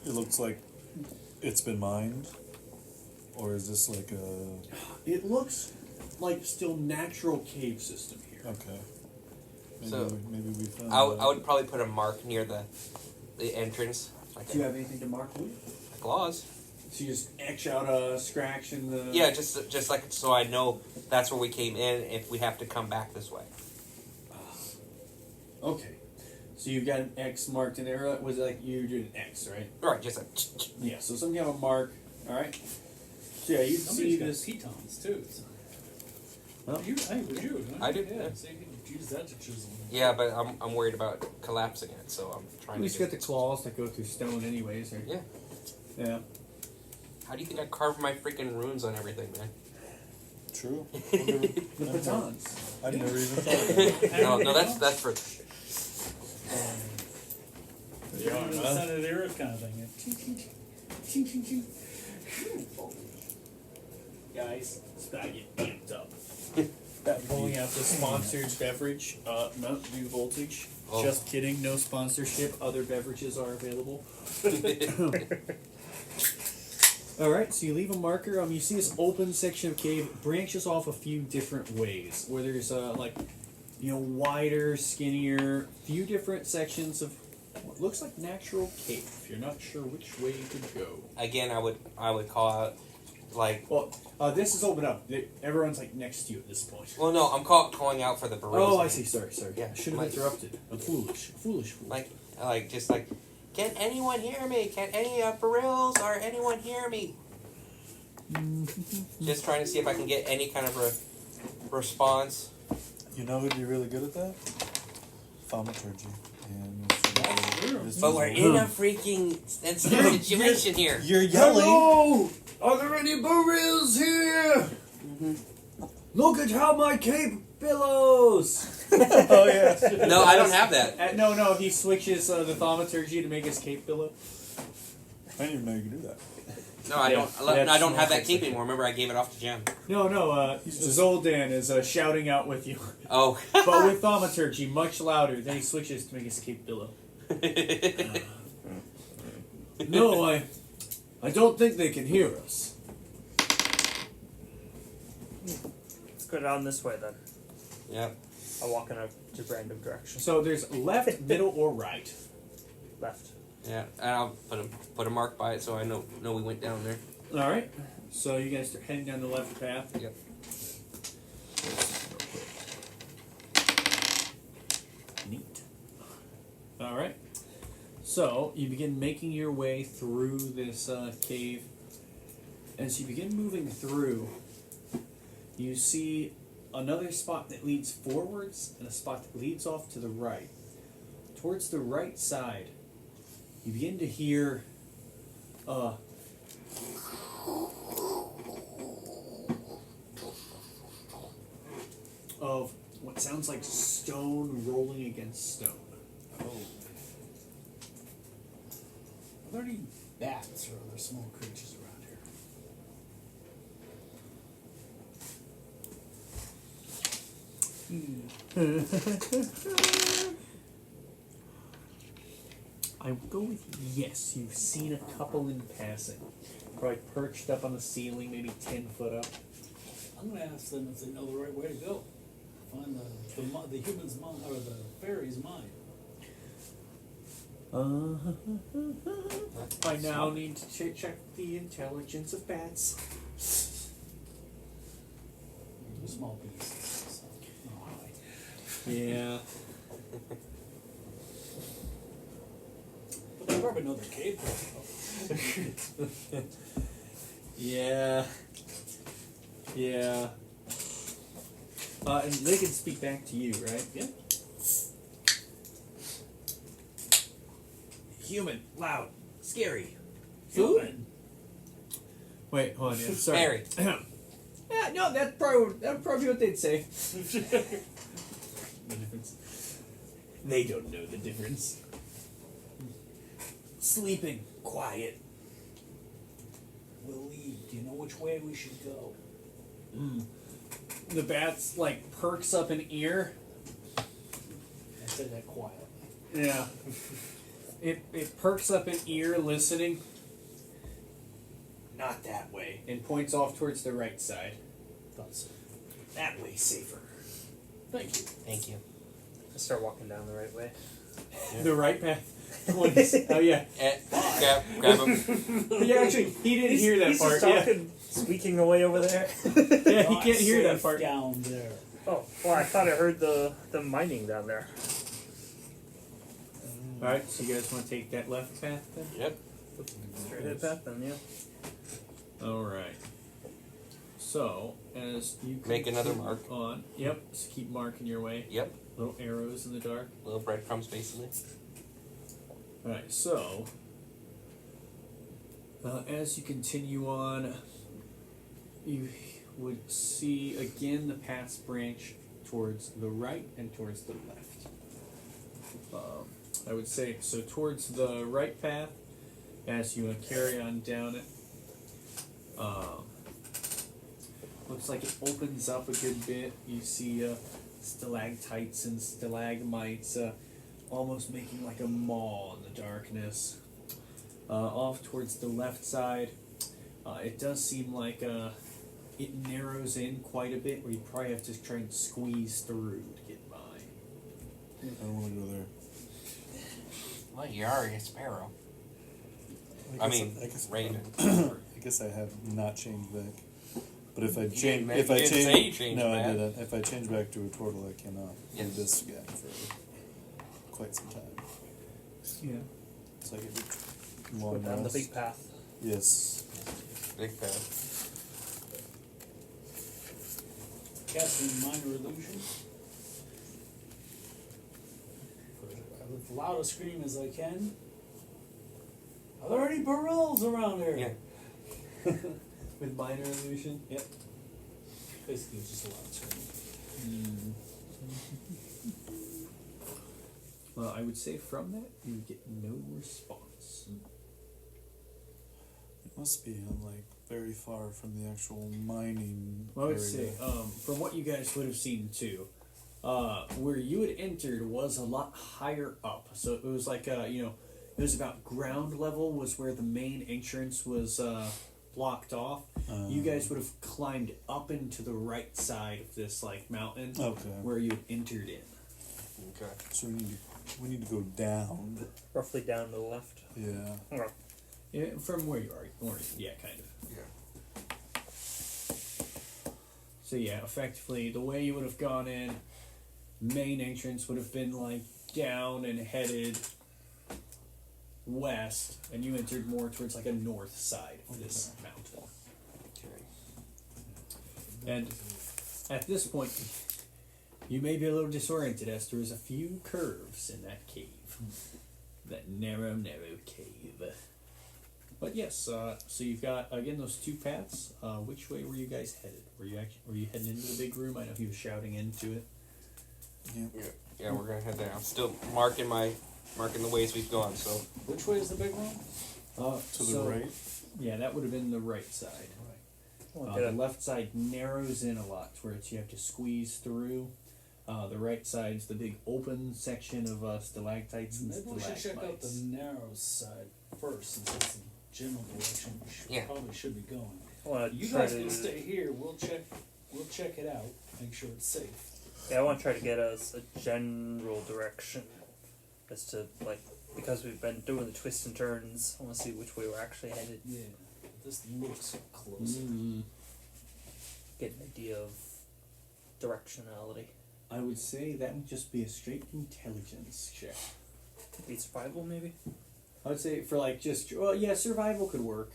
It looks like it's been mined, or is this like a? It looks like still natural cave system here. Okay. Maybe, So, maybe we found. I would probably put a mark near the entrance, like Do you have anything to mark with? a claws. So you just etch out a scratch in the... Yeah, just like so I know that's where we came in. If we have to come back this way. Okay. So you've got an X marked in there. Was it like you did an X, right? Right, just like Yeah, so some have a mark. Alright. So yeah, you see Somebody's got this... pitons too. So. Huh? You, I was you. Huh? I did, Yeah, yeah. so you could use that to chisel. yeah, but I'm worried about collapsing it, so I'm At trying least to. got the claws that go through stone anyways, right? Yeah. Yeah. How do you think I carved my freaking runes on everything, man? True. The batons. I've never even thought of that. No, that's for. Yeah, the sound of the earth kind of thing. Yeah. Ching, ching, ching. Ching, ching, ching. Guys, it's about to get amped up. Pulling out the sponsored beverage, Mountain Dew Voltage. Oh. Just kidding, no sponsorship. Other beverages are available. Alright, so you leave a marker. You see this open section of cave branches off a few different ways. Where there's wider, skinnier, few different sections of what looks like natural cave. You're not sure which way to go. Again, I would call out like. Well, this is open up. Everyone's like next to you at this point. Well, no, I'm calling out for the barossa. Oh, I see. Sorry. Yeah, Should have like- interrupted. I'm foolish. Fool. Like just like, can anyone hear me? Can any barills or anyone hear me? Just trying to see if I can get any kind of response. You know who'd be really good at that? Thaumaturgy. And this But is we're a- in a freaking sensitive situation here. You're yelling. Hello! Are there any barils here? Look at how my cape billows! Oh yeah. No, I don't have that. No. He switches the thaumaturgy to make his cape pillow. I didn't even know you could do that. No, I don't. Yeah, I don't have that that's cape anymore. Remember, I gave it off to Jem. No. Zoldan is shouting out with you, Oh. but with thaumaturgy much louder. Then he switches to make his cape pillow. No, I don't think they can hear us. go down this way then. Yep. I'll walk in a random direction. So there's left, middle, or right. Left. Yeah, and I'll put a mark by it so I know we went down there. All right. So you guys are heading down the left path. Yep. Neat. All right. So you begin making your way through this cave. As you begin moving through, you see another spot that leads forwards and a spot that leads off to the right. Towards the right side, you begin to hear of what sounds like stone rolling against stone. Oh. Are there any bats or other small creatures around here? I will go with yes. You've seen a couple in passing. Probably perched up on the ceiling, maybe 10 foot up. I'm going to ask them if they know the right way to go. Find the human's mind or the fairy's mind. I now need to check the intelligence of bats. They're small beasts. So, oh, hi. Yeah. But they probably know their cave well. Yeah. Yeah. And they can speak back to you, right? Yeah. Human, loud, scary. Human. Wait, hold on. Yeah, sorry. Fairy. Yeah, no, that'd probably what they'd say. The difference. They don't know the difference. Sleeping, quiet. We'll leave. Do you know which way we should go? The bat's like perks up an ear. I said that quietly. Yeah. It perks up an ear listening. Not that way. And points off towards the right side. Thought so. That way safer. Thank you. Thank you. I start walking down the right way. The right path. Oh yeah. Grab him. Yeah, actually, he didn't hear that he's part. just talking, squeaking away over there. Yeah, he can't hear that Safe part. down there. Oh, well, I thought I heard the mining down there. Alright, so you guys want to take that left path then? Yep. Straight ahead path then, yeah. Alright. So, as you Make another continue mark. on, yep, just keep marking your way. Yep. Little arrows in the dark. Little breadcrumbs, basically. Alright, so as you continue on, you would see again the paths branch towards the right and towards the left. I would say so towards the right path as you carry on down it. Looks like it opens up a good bit. You see stalactites and stalagmites almost making like a maw in the darkness. Off towards the left side, it does seem like it narrows in quite a bit where you probably have to try and squeeze through to get by. I don't want to go there. Well, you are a sparrow. I guess raven. I guess I have not changed back. But if I You change, didn't if I say you change, changed no, I back. didn't. If I change back to a turtle, I cannot do Yes. this again for quite some time. Yeah. So I get a Go long down the rest. big path. Yes. Big path. Casting minor illusion. With loud a scream as I can. Are there any barrels around here? Yeah. With minor illusion? Yep. Basically, it's just a loud scream. Well, I would say from that, you would get no response. It must be like very far from the actual mining. Well, I would area. say, from what you guys would have seen too, where you had entered was a lot higher up. So it was like, it was about ground level was where the main entrance was blocked off. You guys would have climbed up into the right side of this like mountain Okay. where you entered in. Okay. So we need to go down. Roughly down to the left. Yeah. Okay. Yeah, from where you are, or yeah, kind of. Yeah. So yeah, effectively, the way you would have gone in, main entrance would have been like down and headed west, and you entered more towards like a north side of this mountain. Okay. And at this point, you may be a little disoriented as there is a few curves in that cave. That narrow cave. But yes, so you've got again those two paths. Which way were you guys headed? Were you heading into the big room? I know he was shouting into it. Yeah, we're gonna head there. I'm still marking the ways we've gone. So Which way is the big room? To the right. Yeah, that would have been the right side. The left side narrows in a lot, to where you have to squeeze through. The right side's the big open section of stalactites and Maybe we should check out the stalagmites. narrow side first, since that's the general direction we probably should be going. You guys can stay here. We'll check it out. Make sure it's safe. Yeah, I want to try to get us a general direction as to because we've been doing the twists and turns. I want to see which way we're actually headed. Yeah, this looks closer. Get an idea of directionality. I would say that would just be a straight intelligence check. Be survival, maybe. I would say for survival could work.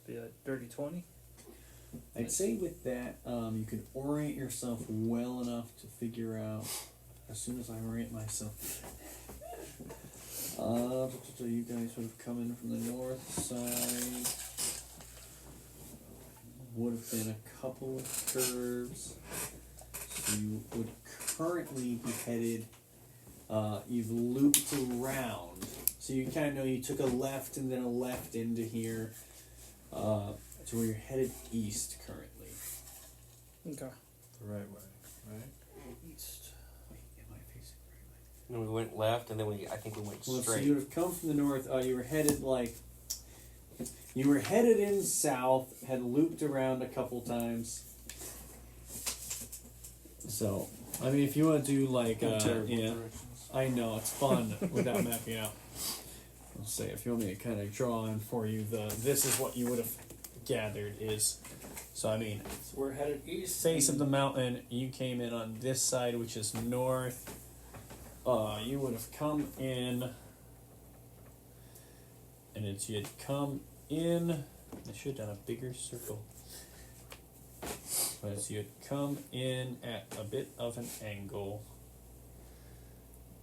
Be a dirty 20. I'd say with that, you can orient yourself well enough to figure out. As soon as I orient myself, you guys would have come in from the north side. Would have been a couple of curves. So you would currently be headed. You've looped around, so you kind of know you took a left and then a left into here. To where you're headed east currently. Okay. The right way, right? East. Wait, am I facing the right way? then we went left, and then I think we went Well, so straight. you would have come from the north. You were headed you were headed in south. Had looped around a couple times. So, I mean, if you want to do I know it's fun without mapping out. I'll say if you want me to kind of draw in for you, this is what you would have gathered is. So I mean, So we're headed east. face of the mountain. You came in on this side, which is north. You would have come in, and you'd come in. I should have done a bigger circle. But you'd come in at a bit of an angle.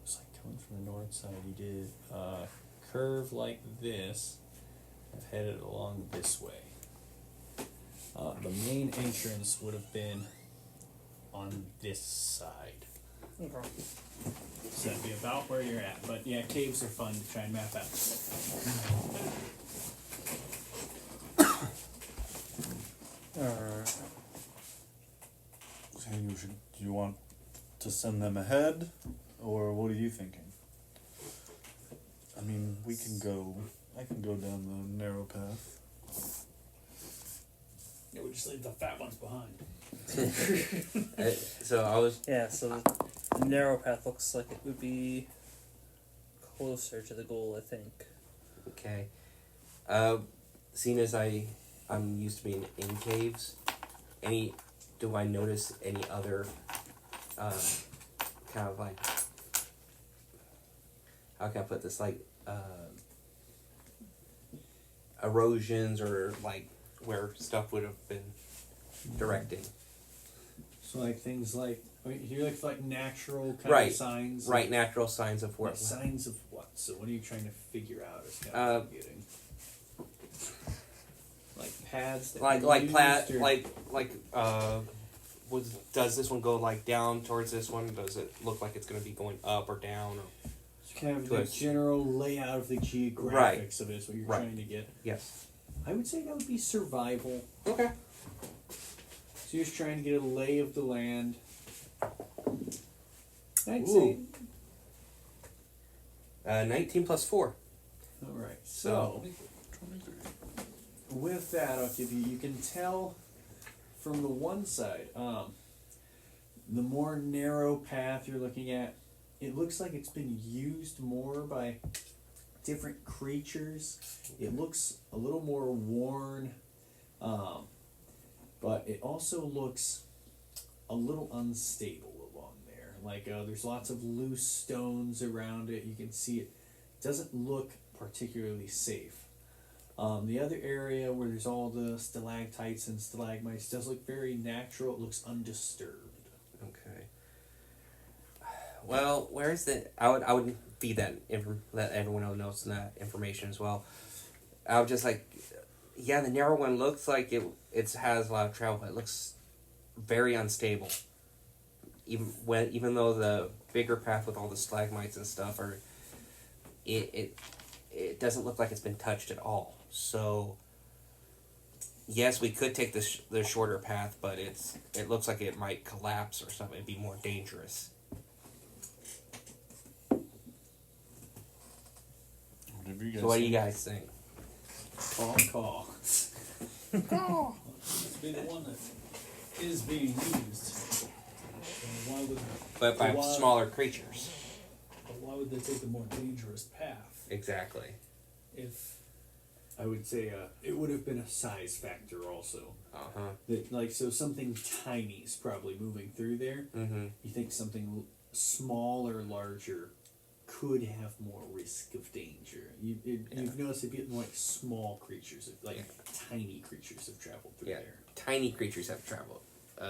It's like coming from the north side. You did a curve like this. I've headed along this way. The main entrance would have been on this side. Okay. So that'd be about where you're at. But yeah, caves are fun to try and map out. So do you want to send them ahead, or what are you thinking? I mean, I can go down the narrow path. Yeah, we just leave the fat ones behind. So I was. Yeah, so the narrow path looks like it would be closer to the goal, I think. Okay. Seeing as I'm used to being in caves, do I notice any other kind of like, how can I put this, erosions or like where stuff would have been directing? So like things like you like natural kind Right. of signs. Right, natural signs of what? Signs of what? So what are you trying to figure out? Is kind of what I'm getting. Like paths that does this one go like down towards this one? Does it look like it's going to be going up or down? Or? It's kind of the general layout of the geographics Right. of it is what you're Right. trying to get. Yes. I would say that would be survival. Okay. So you're just trying to get a lay of the land. I'd Ooh. say. 19 plus 4. All right. So 23. With that, I'll give you. You can tell from the one side, the more narrow path you're looking at, it looks like it's been used more by different creatures. It looks a little more worn, but it also looks a little unstable along there. Like there's lots of loose stones around it. You can see it doesn't look particularly safe. The other area where there's all the stalactites and stalagmites does look very natural. It looks undisturbed. Okay. Well, where's the? I would feed that let everyone else know that information as well. I would just like, yeah, the narrow one looks like it has a lot of travel, but it looks very unstable. Even though the bigger path with all the stalagmites and stuff are, it doesn't look like it's been touched at all. So, yes, we could take the shorter path, but it looks like it might collapse or something. It'd be more dangerous. Whatever you guys So what do you think. guys think? Call. It's been one that is being used. So why would But by Why- smaller creatures. but why would they take the more dangerous path Exactly. if I would say it would have been a size factor also. Uh-huh. That like so something tiny is probably moving through there. Mm-hmm. You think something small or larger could have more risk of danger. You've noticed a bit more like small creatures, like tiny creatures have traveled through Yeah. there. Tiny creatures have traveled.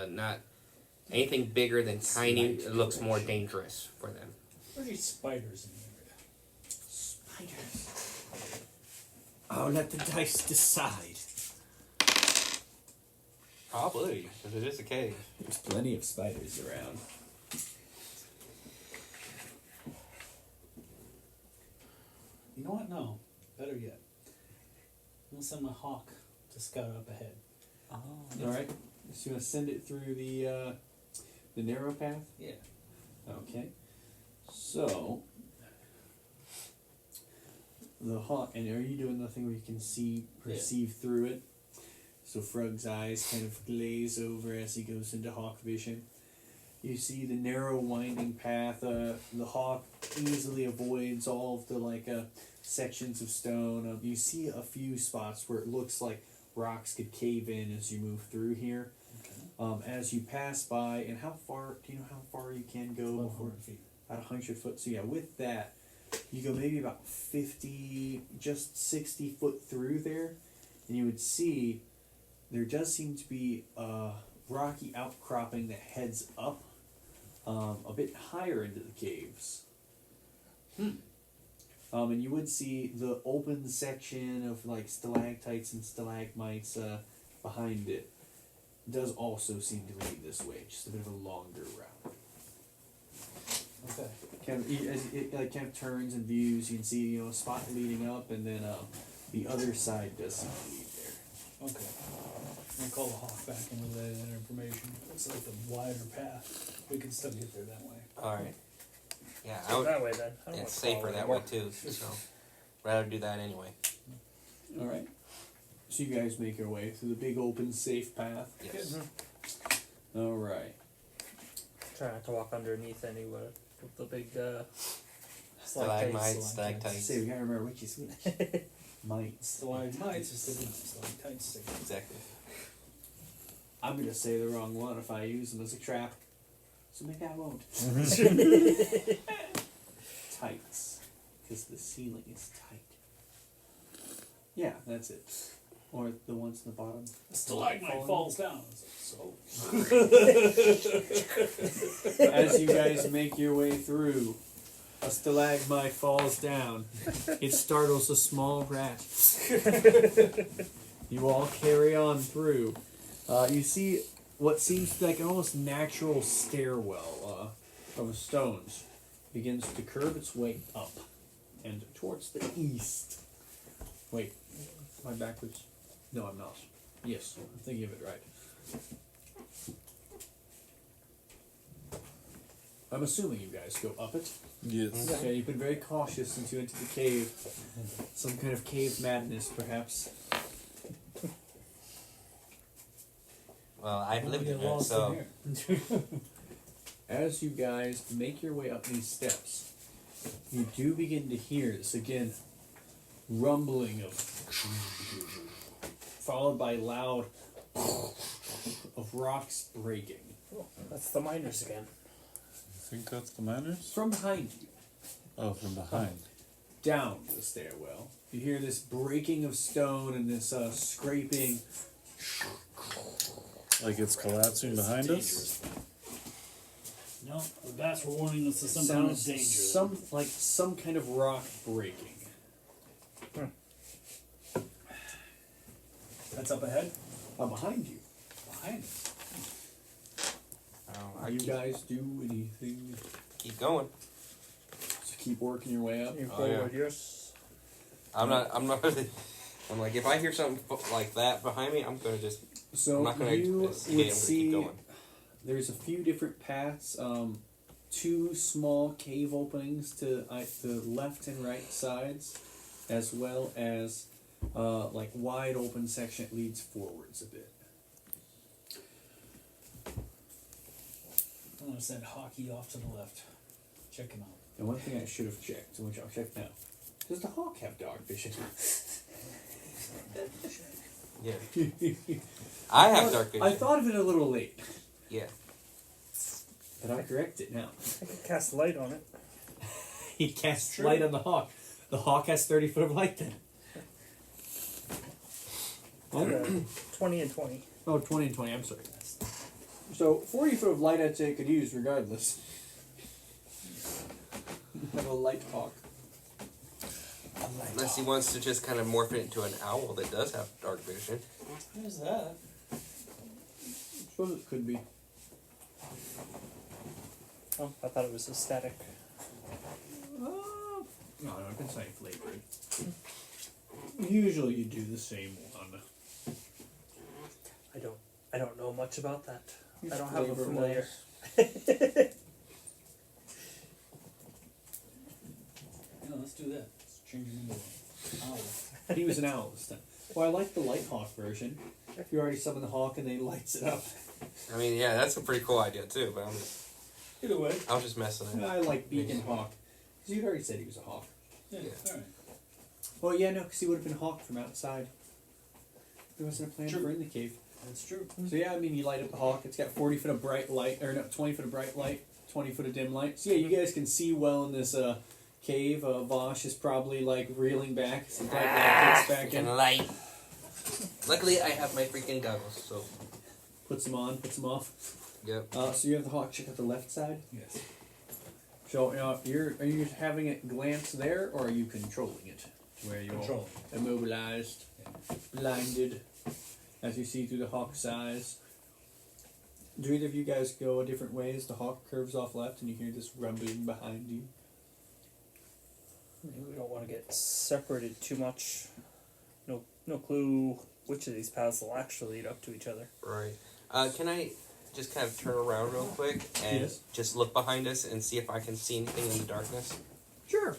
Not anything bigger than tiny Slight looks more direction. dangerous for them. there are these spiders in the area? Spiders. Oh, let the dice decide. Probably, because it is a cave. There's plenty of spiders around. You know what? No. Better yet. I'm gonna send my hawk to scout up ahead. All right. So you want to send it through the narrow path? Yeah. Okay. So the hawk, and are you doing the thing where you can perceive through it? So Frug's eyes kind of glaze over as he goes into hawk vision. You see the narrow winding path. The hawk easily avoids all of the sections of stone. You see a few spots where it looks like rocks could cave in as you move through here. Okay. As you pass by, and how far? Do you know how far you can go? About Before? 100 feet. About 100 foot. So yeah, with that, you go maybe about 50, just 60 foot through there, and you would see there does seem to be a rocky outcropping that heads up a bit higher into the caves. And you would see the open section of like stalactites and stalagmites behind it. Does also seem to lead this way, just a bit of a longer route. Okay. Kind of, as it kind of turns and views, you can see a spot leading up, and then the other side does seem to lead there. Okay. I'm gonna call the hawk back and relay that information. Looks like the wider path. We can still get there that way. Alright. Yeah, I So would, that way then. I don't it's wanna safer follow that way anymore. too, so rather do that anyway. All right. So you guys make your way through the big open safe path. Yes. All right. Try not to walk underneath anywhere with the big Stalagmites, stalactites. stalactites. Say we gotta remember which is which. Mites. Stalagmites is different than stalactites. Exactly. I'm gonna say the wrong one if I use them as a trap. So maybe I won't. Tights. Because the ceiling is tight. Yeah, that's it. Or the ones in the bottom. The stalagmite falls down. So. As you guys make your way through, a stalagmite falls down. It startles a small rat. You all carry on through. You see what seems like an almost natural stairwell of stones begins to curve its way up and towards the east. Wait, am I backwards? No, I'm not. Yes, I'm thinking of it right. I'm assuming you guys go up it. Yes. Okay, you've been very cautious since you entered the cave. Some kind of cave madness, perhaps. Well, I've Don't lived get in it, lost so in here. As you guys make your way up these steps, you do begin to hear this again rumbling of followed by loud of rocks breaking. Oh, that's the miners again. I think that's the miners? From behind you, Oh, from behind. down the stairwell, you hear this breaking of stone and this scraping. Like it's collapsing behind us? No, the bats were warning us of some kind of danger. Some kind of rock breaking. That's up ahead. Behind you. Behind us. I You keep, guys do anything keep going. to keep working your way up? You Oh, yeah. forward, yes. I'm not really. I'm like, if I hear something like that behind me, I'm gonna just. So I'm not gonna you investigate. I'm would gonna see keep going. there's a few different paths. Two small cave openings to the left and right sides, as well as like wide open section that leads forwards a bit. I noticed that hockey off to the left. Check him out. And one thing I should have checked, which I'll check now, does the hawk have dark vision? Yeah. I have dark vision. I thought of it a little late, Yeah. but I correct it now. I can cast light on it. He casts light on the hawk. The hawk has 30 foot of light then. Okay. 20 and 20. Oh, 20 and 20, I'm sorry. So, 40 foot of light I'd say could use regardless. Have a light hawk. Unless he wants to just kind of morph it into an owl that does have dark vision. Who's that? I suppose it could be. Oh, I thought it was a static. No, I've been saying flavored. Usually you do the same one. I don't know much about that. I don't have a Flavor familiar. Yeah, let's do that. Let's change him into an owl. He was an owl this time. Well, I like the light hawk version. If you already summon the hawk and they lights it up. I mean, yeah, that's a pretty cool idea too. But Either way. I was just messing it. I like beacon hawk. Because you'd already said he was a hawk. Yeah, Yeah. alright. Well, yeah, no, because he would have been hawked from outside. There wasn't a plan True. for in the cave. That's true. So yeah, I mean, you light up the hawk. It's got 40 foot of bright light, or no, 20 foot of bright light, 20 foot of dim light. So yeah, you guys can see well in this cave. Vosh is probably like reeling back. Some bright light kicks back in. Freaking light. Luckily, I have my freaking goggles, so. Puts them on, puts them off. Yep. So you have the hawk check out the left side. Yes. So are you having it glance there, or are you controlling it? Where you're Control. immobilized, blinded, as you see through the hawk's eyes. Do either of you guys go a different way as the hawk curves off left and you hear this rumbling behind you? Maybe we don't want to get separated too much. No clue which of these paths will actually lead up to each other. Right. Can I just kind of turn around real quick and Yes. just look behind us and see if I can see anything in the darkness? Sure.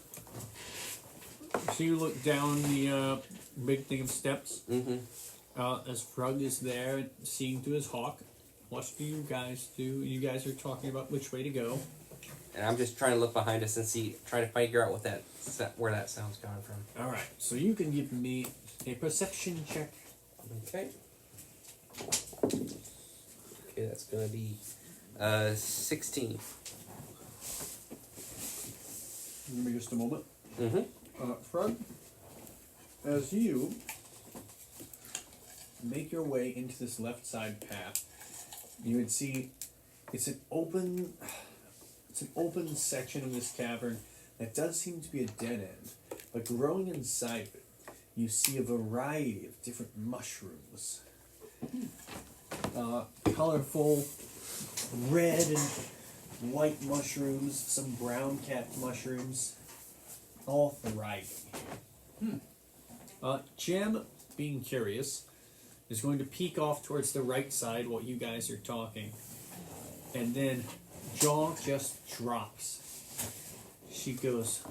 So you look down the big thing of steps. Mm-hmm. As Frug is there, seeing through his hawk. What do you guys do? You guys are talking about which way to go. And I'm just trying to look behind us and try to figure out where that sound's coming from. All right. So you can give me a perception check. Okay. Okay, that's gonna be 16. Give me just a moment. Mm-hmm. Frog, as you make your way into this left side path, you would see it's an open section of this cavern that does seem to be a dead end, but growing inside of it, you see a variety of different mushrooms. Colorful red and white mushrooms, some brown capped mushrooms, all thriving here. Jem, being curious, is going to peek off towards the right side while you guys are talking, and then jaw just drops. She goes,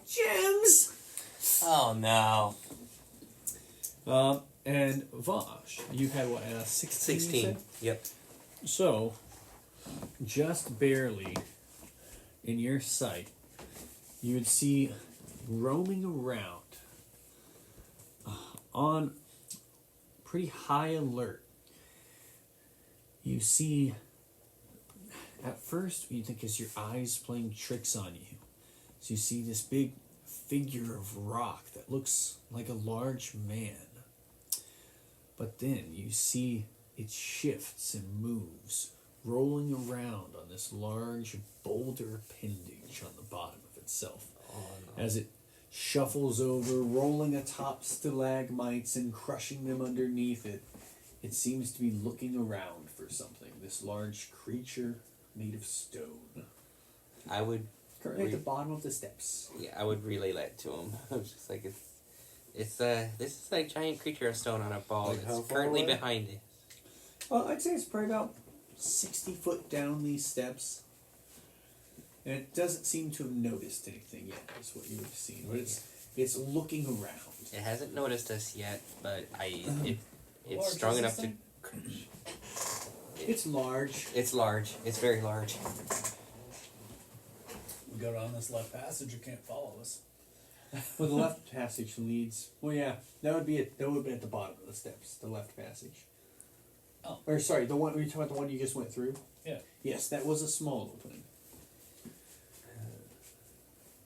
gems! Oh no. And Vosh, you had what, 16? 16. Yep. So, just barely in your sight, you would see roaming around on pretty high alert. You see, at first, you think it's your eyes playing tricks on you. So you see this big figure of rock that looks like a large man. But then you see it shifts and moves, rolling around on this large boulder appendage on the bottom of itself. As it shuffles over, rolling atop stalagmites and crushing them underneath it. It seems to be looking around for something. This large creature made of stone. I would. Currently at the bottom of the steps. Yeah, I would relay that to him. I was just like, this is a giant creature of stone on a ball. Like how It's far currently away? behind it. Well, I'd say it's probably about 60 foot down these steps. And it doesn't seem to have noticed anything yet, is what you would have seen. But it's looking around. It hasn't noticed us yet, but it's Large strong is enough this to. thing? It's large. It's large. It's very large. We go down this left passage, you can't follow us. Well, the left passage leads. Well, yeah, that would be at the bottom of the steps. The left passage. Oh. Or sorry, the one were you talking about the one you just went through? Yeah. Yes, that was a small opening.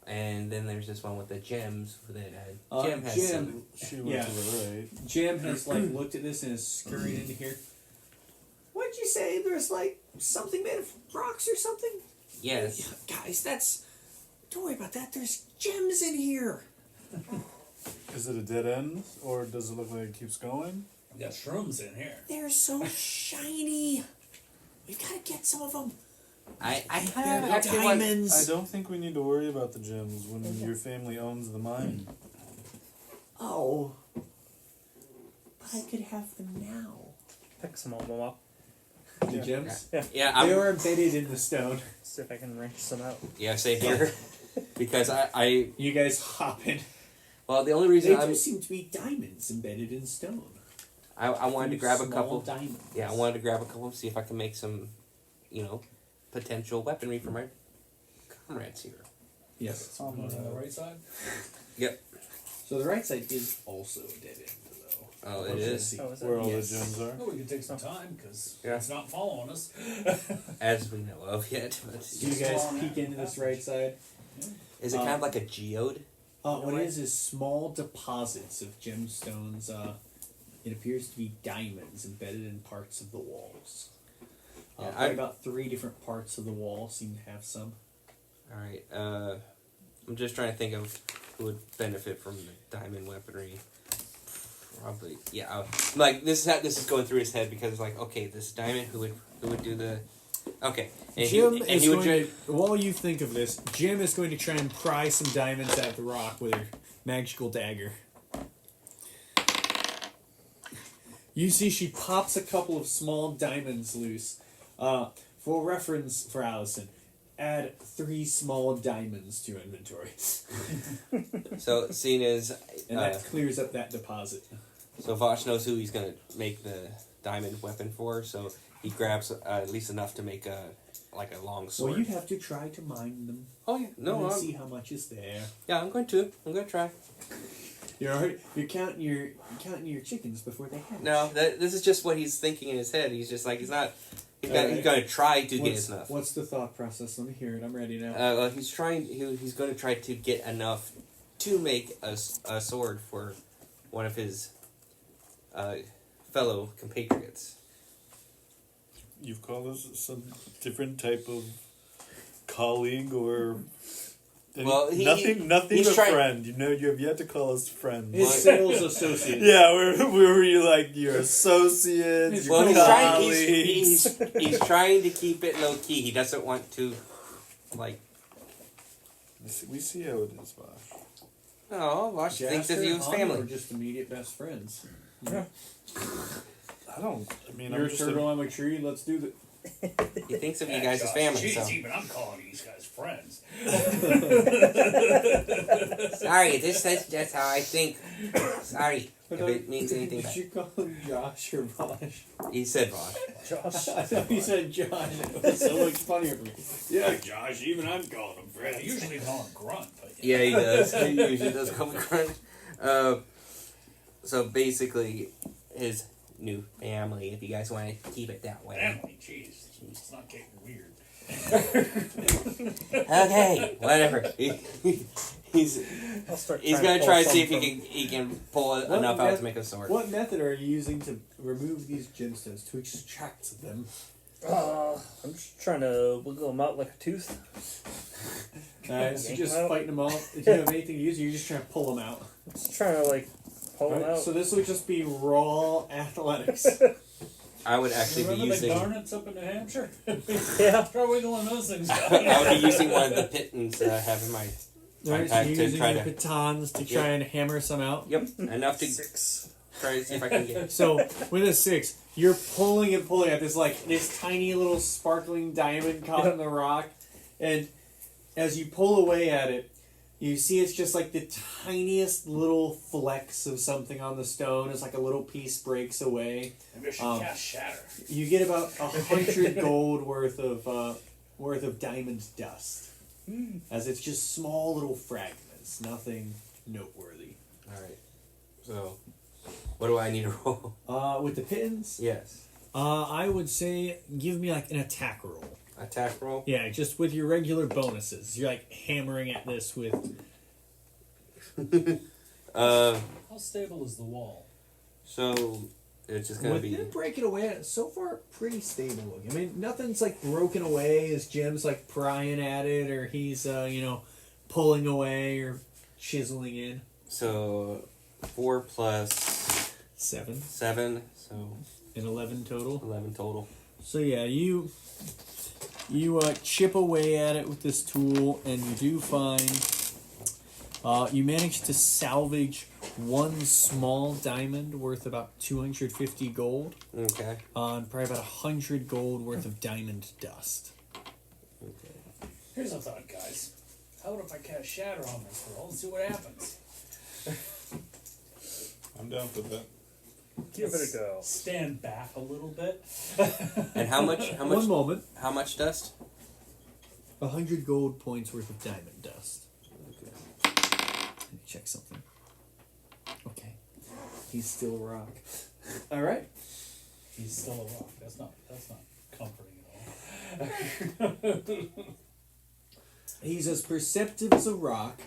And then there's this one with the gems that Gem has Jim, some. She went Yeah. to the right. Jim has looked at this and has scurried into here. What'd you say? There's something made of rocks or something? Yes. Guys, don't worry about that. There's gems in here. Is it a dead end, or does it look like it keeps going? We got shrooms in here. They're so shiny. We've got to get some of them. I They're actually want. diamonds. I don't think we need to worry about the gems when your family owns the mine. Oh. But I could have them now. Pick some of them up. The Yeah. gems? Yeah, They I'm. are embedded in the stone. See if I can wrench some out. Yeah, same here. Because I. You guys hop in. Well, the only They reason do seem to be diamonds embedded in stone. I wanted to grab a Small couple. diamonds. Yeah, I wanted to grab a couple, see if I can make some, potential weaponry for my comrades here. Yes. One on the right side. Yep. So the right side is also a dead end, though. Oh, it We're gonna is? see. Oh, is Where it? all Yes. the gems are. Oh, we can take some time because Yeah. it's not following us. As we know of yet. But Do you guys peek into this right side? is it kind of like a geode? What it is small deposits of gemstones. It appears to be diamonds embedded in parts of the walls. Yeah, Probably about 3 different parts of the wall seem to have some. Alright, I'm just trying to think of who would benefit from the diamond weaponry. Probably, yeah. This is going through his head because okay, this diamond, who would do the? Okay, and Jim he is would going to, while you think of this, Jim is going to try and pry some diamonds out of the rock with her magical dagger. You see she pops a couple of small diamonds loose. For reference for Allison, add 3 small diamonds to your inventory. So seeing as And that clears up that deposit. so Vosh knows who he's gonna make the diamond weapon for, so he grabs at least enough to make a long sword. Well, you'd have to try to mine them. Oh yeah, no, and I'm, see how much is there. yeah, I'm going to try. You're counting your chickens before they hatch. No, this is just what he's thinking in his head. He's just he's not. He's Alright. going to try to get What's, enough. what's the thought process? Let me hear it. I'm ready now. Well, he's trying. He's going to try to get enough to make a sword for one of his fellow compatriots. You've called us some different type of colleague or Well, nothing he's but trying- friend. You have yet to call us friends. His sales associate. Yeah, we're like your associates. His Your Well, colleagues. he's trying to keep it low key. He doesn't want to, We see how it is, Vosh. Oh, Vosh thinks of you as Jasper, family. We're just immediate best friends. I don't. I mean, You're I'm a just. turtle, I'm a tree. Let's do that. He thinks of you guys as family, so. Even I'm calling these guys friends. Sorry, that's how I think. Sorry, if it means anything. Did you call him Josh or Vosh? He said Vosh. Josh. I thought you said Josh. It was so much funnier for me. Yeah, Josh. Even I'm calling him I friends. usually call him Grunt, but Yeah, he does. He usually does come crunch. So basically, his new family, if you guys want to keep it that way. family, jeez. It's not getting weird. Okay, whatever. He's I'll start. gonna try to see if he can pull enough out to make a sword. What method are you using to remove these gemstones to extract them? I'm just trying to wiggle them out like a tooth. Alright, so Yank just them out. fighting them off. Do you have anything to use, or you're just trying to pull them out? Just trying to like pull them Alright, out. so this would just be raw athletics. I would actually be Remember the using. garnets up in New Hampshire? Yeah. Try wiggling those things out. I would be using one of the pittons that I have in my. Alright, so backpack you're to using try your to. batons to try and hammer some out. Yep, enough to 6. try to see if I can get. So with a 6, you're pulling and pulling at this this tiny little sparkling diamond caught in the rock, and as you pull away at it, you see it's just like the tiniest little flecks of something on the stone. It's like a little piece breaks away. Maybe I should cast Shatter. You get about 100 gold worth of diamond dust, as it's just small little fragments, nothing noteworthy. All right. So, what do I need to roll? With the pins, Yes. I would say give me like an attack roll. Attack roll. Yeah, just with your regular bonuses. You're like hammering at this with. How stable is the wall? So it's just gonna With be. him breaking away, so far pretty stable looking. I mean, nothing's like broken away. His Jim's like prying at it, or he's pulling away or chiseling in. So 4 plus 7 7, so and 11 total. 11 total. So yeah, you chip away at it with this tool, and you do find you manage to salvage one small diamond worth about 250 gold, Okay. and probably about 100 gold worth of diamond dust. Okay. Here's a thought, guys. How about if I cast Shatter on this girl and see what happens? I'm down for that. Give it a go. Stand back a little bit. And how much? How One much? moment. How much dust? 100 gold points worth of diamond dust. Okay. Let me check something. Okay. He's still a rock. Alright. He's still a rock. That's not comforting at all. He's as perceptive as a rock.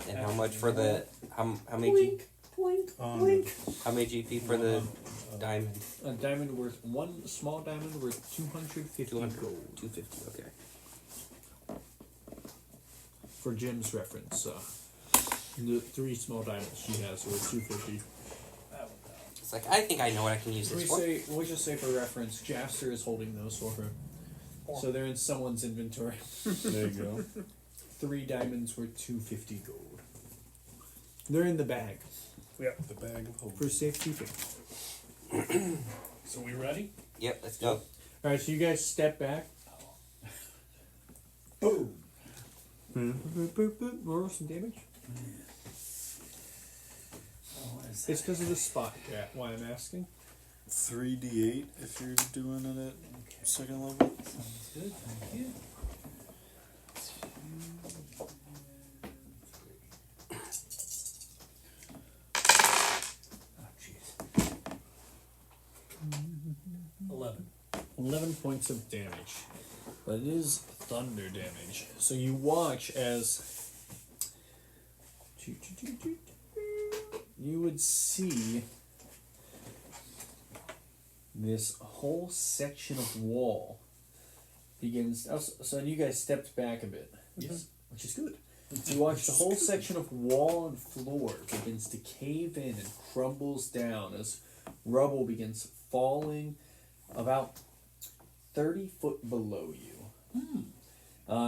And how much for the how many Blink, Um, blink. how many GP for the diamond? A diamond worth, one small diamond worth 250 200 gold. 250. Okay. For Jim's reference, the 3 small diamonds she has worth 250. It's like I think I know what I can use this for. We'll just say for reference, Jaster is holding those for her. So they're in someone's inventory. There you go. 3 diamonds worth 250 gold. They're in the bag The bag of hope. for safekeeping. So we ready? Yep. Let's go. Alright, so you guys step back. Boom. Roll some damage. Oh, It's because of the spot, yeah, why I'm asking. 3d8 if you're doing it at second level. Sounds good, thank you. Oh, jeez. 11. 11 points of damage. But it is thunder damage. So you watch as you would see this whole section of wall begins. So you guys stepped back a bit, yes, which is good. You watch the whole section of wall and floor begins to cave in and crumbles down as rubble begins falling about 30 foot below you.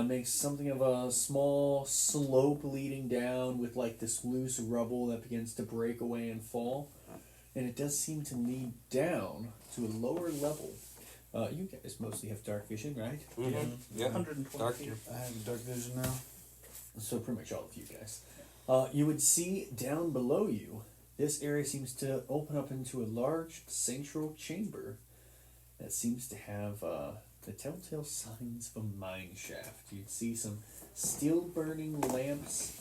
Makes something of a small slope leading down with like this loose rubble that begins to break away and fall. and it does seem to lead down to a lower level. You guys mostly have dark vision, right? Mm-hmm. Yeah. 120 Dark. feet. I have dark vision now. So pretty much all of you guys. You would see down below you, this area seems to open up into a large central chamber that seems to have the telltale signs of a mine shaft. You'd see some steel burning lamps,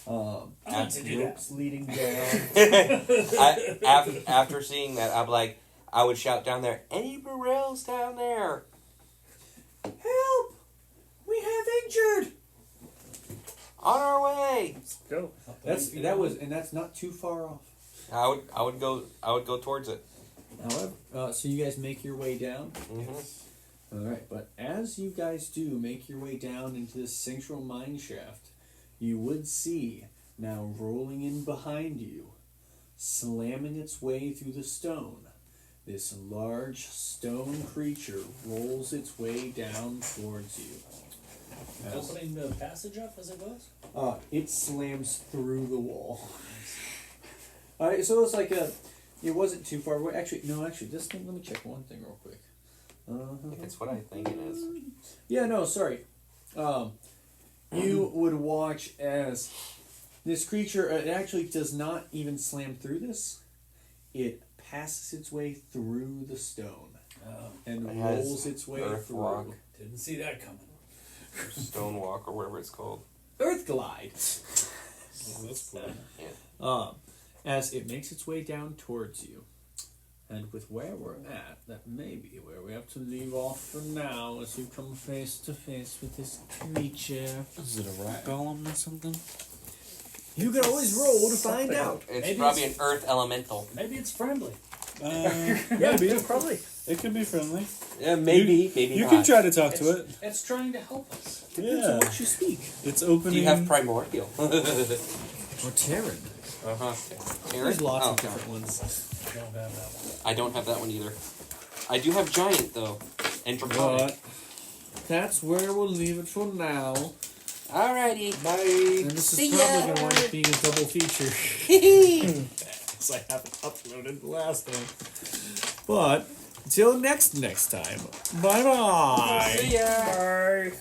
ropes leading down. After seeing that, I'm like, I would shout down there, any barrels down there? Help! We have injured! On our way. Let's go. That's not too far off. I would go towards it. However, so you guys make your way down. Mm-hmm. All right, but as you guys do make your way down into this central mine shaft, you would see now rolling in behind you, slamming its way through the stone. This large stone creature rolls its way down towards you. Opening the passage up as it goes? It slams through the wall. Alright, so it's like it wasn't too far away. Actually, this thing, let me check one thing real quick. It's what I think it is. Yeah, no, sorry. You would watch as this creature, it actually does not even slam through this. It passes its way through the stone and It has rolls its way earth through. walk. Didn't see that coming. Stone walk or whatever it's called. Earth glide. Oh, that's cool. As it makes its way down towards you. And with where we're at, that may be where we have to leave off for now as we come face to face with this creature. Is it a rock golem or something? You can always roll to find out. It's Maybe probably it's- an earth elemental. Maybe it's friendly. Maybe. Probably. It could be friendly. Yeah, maybe You not. can try to talk to it. It's trying to help us. Depends on Yeah. what you speak. It's Do opening. you have primordial? Or Terran. Uh-huh. There's lots Oh, of different ones. I don't have that one. I don't have that one either. I do have giant though, and draconic. But that's where we'll leave it for now. Alrighty, bye. And this See is probably ya. going to wind up being a double feature. Because I haven't uploaded the last one. But, until next time. Bye-bye. See ya. Bye.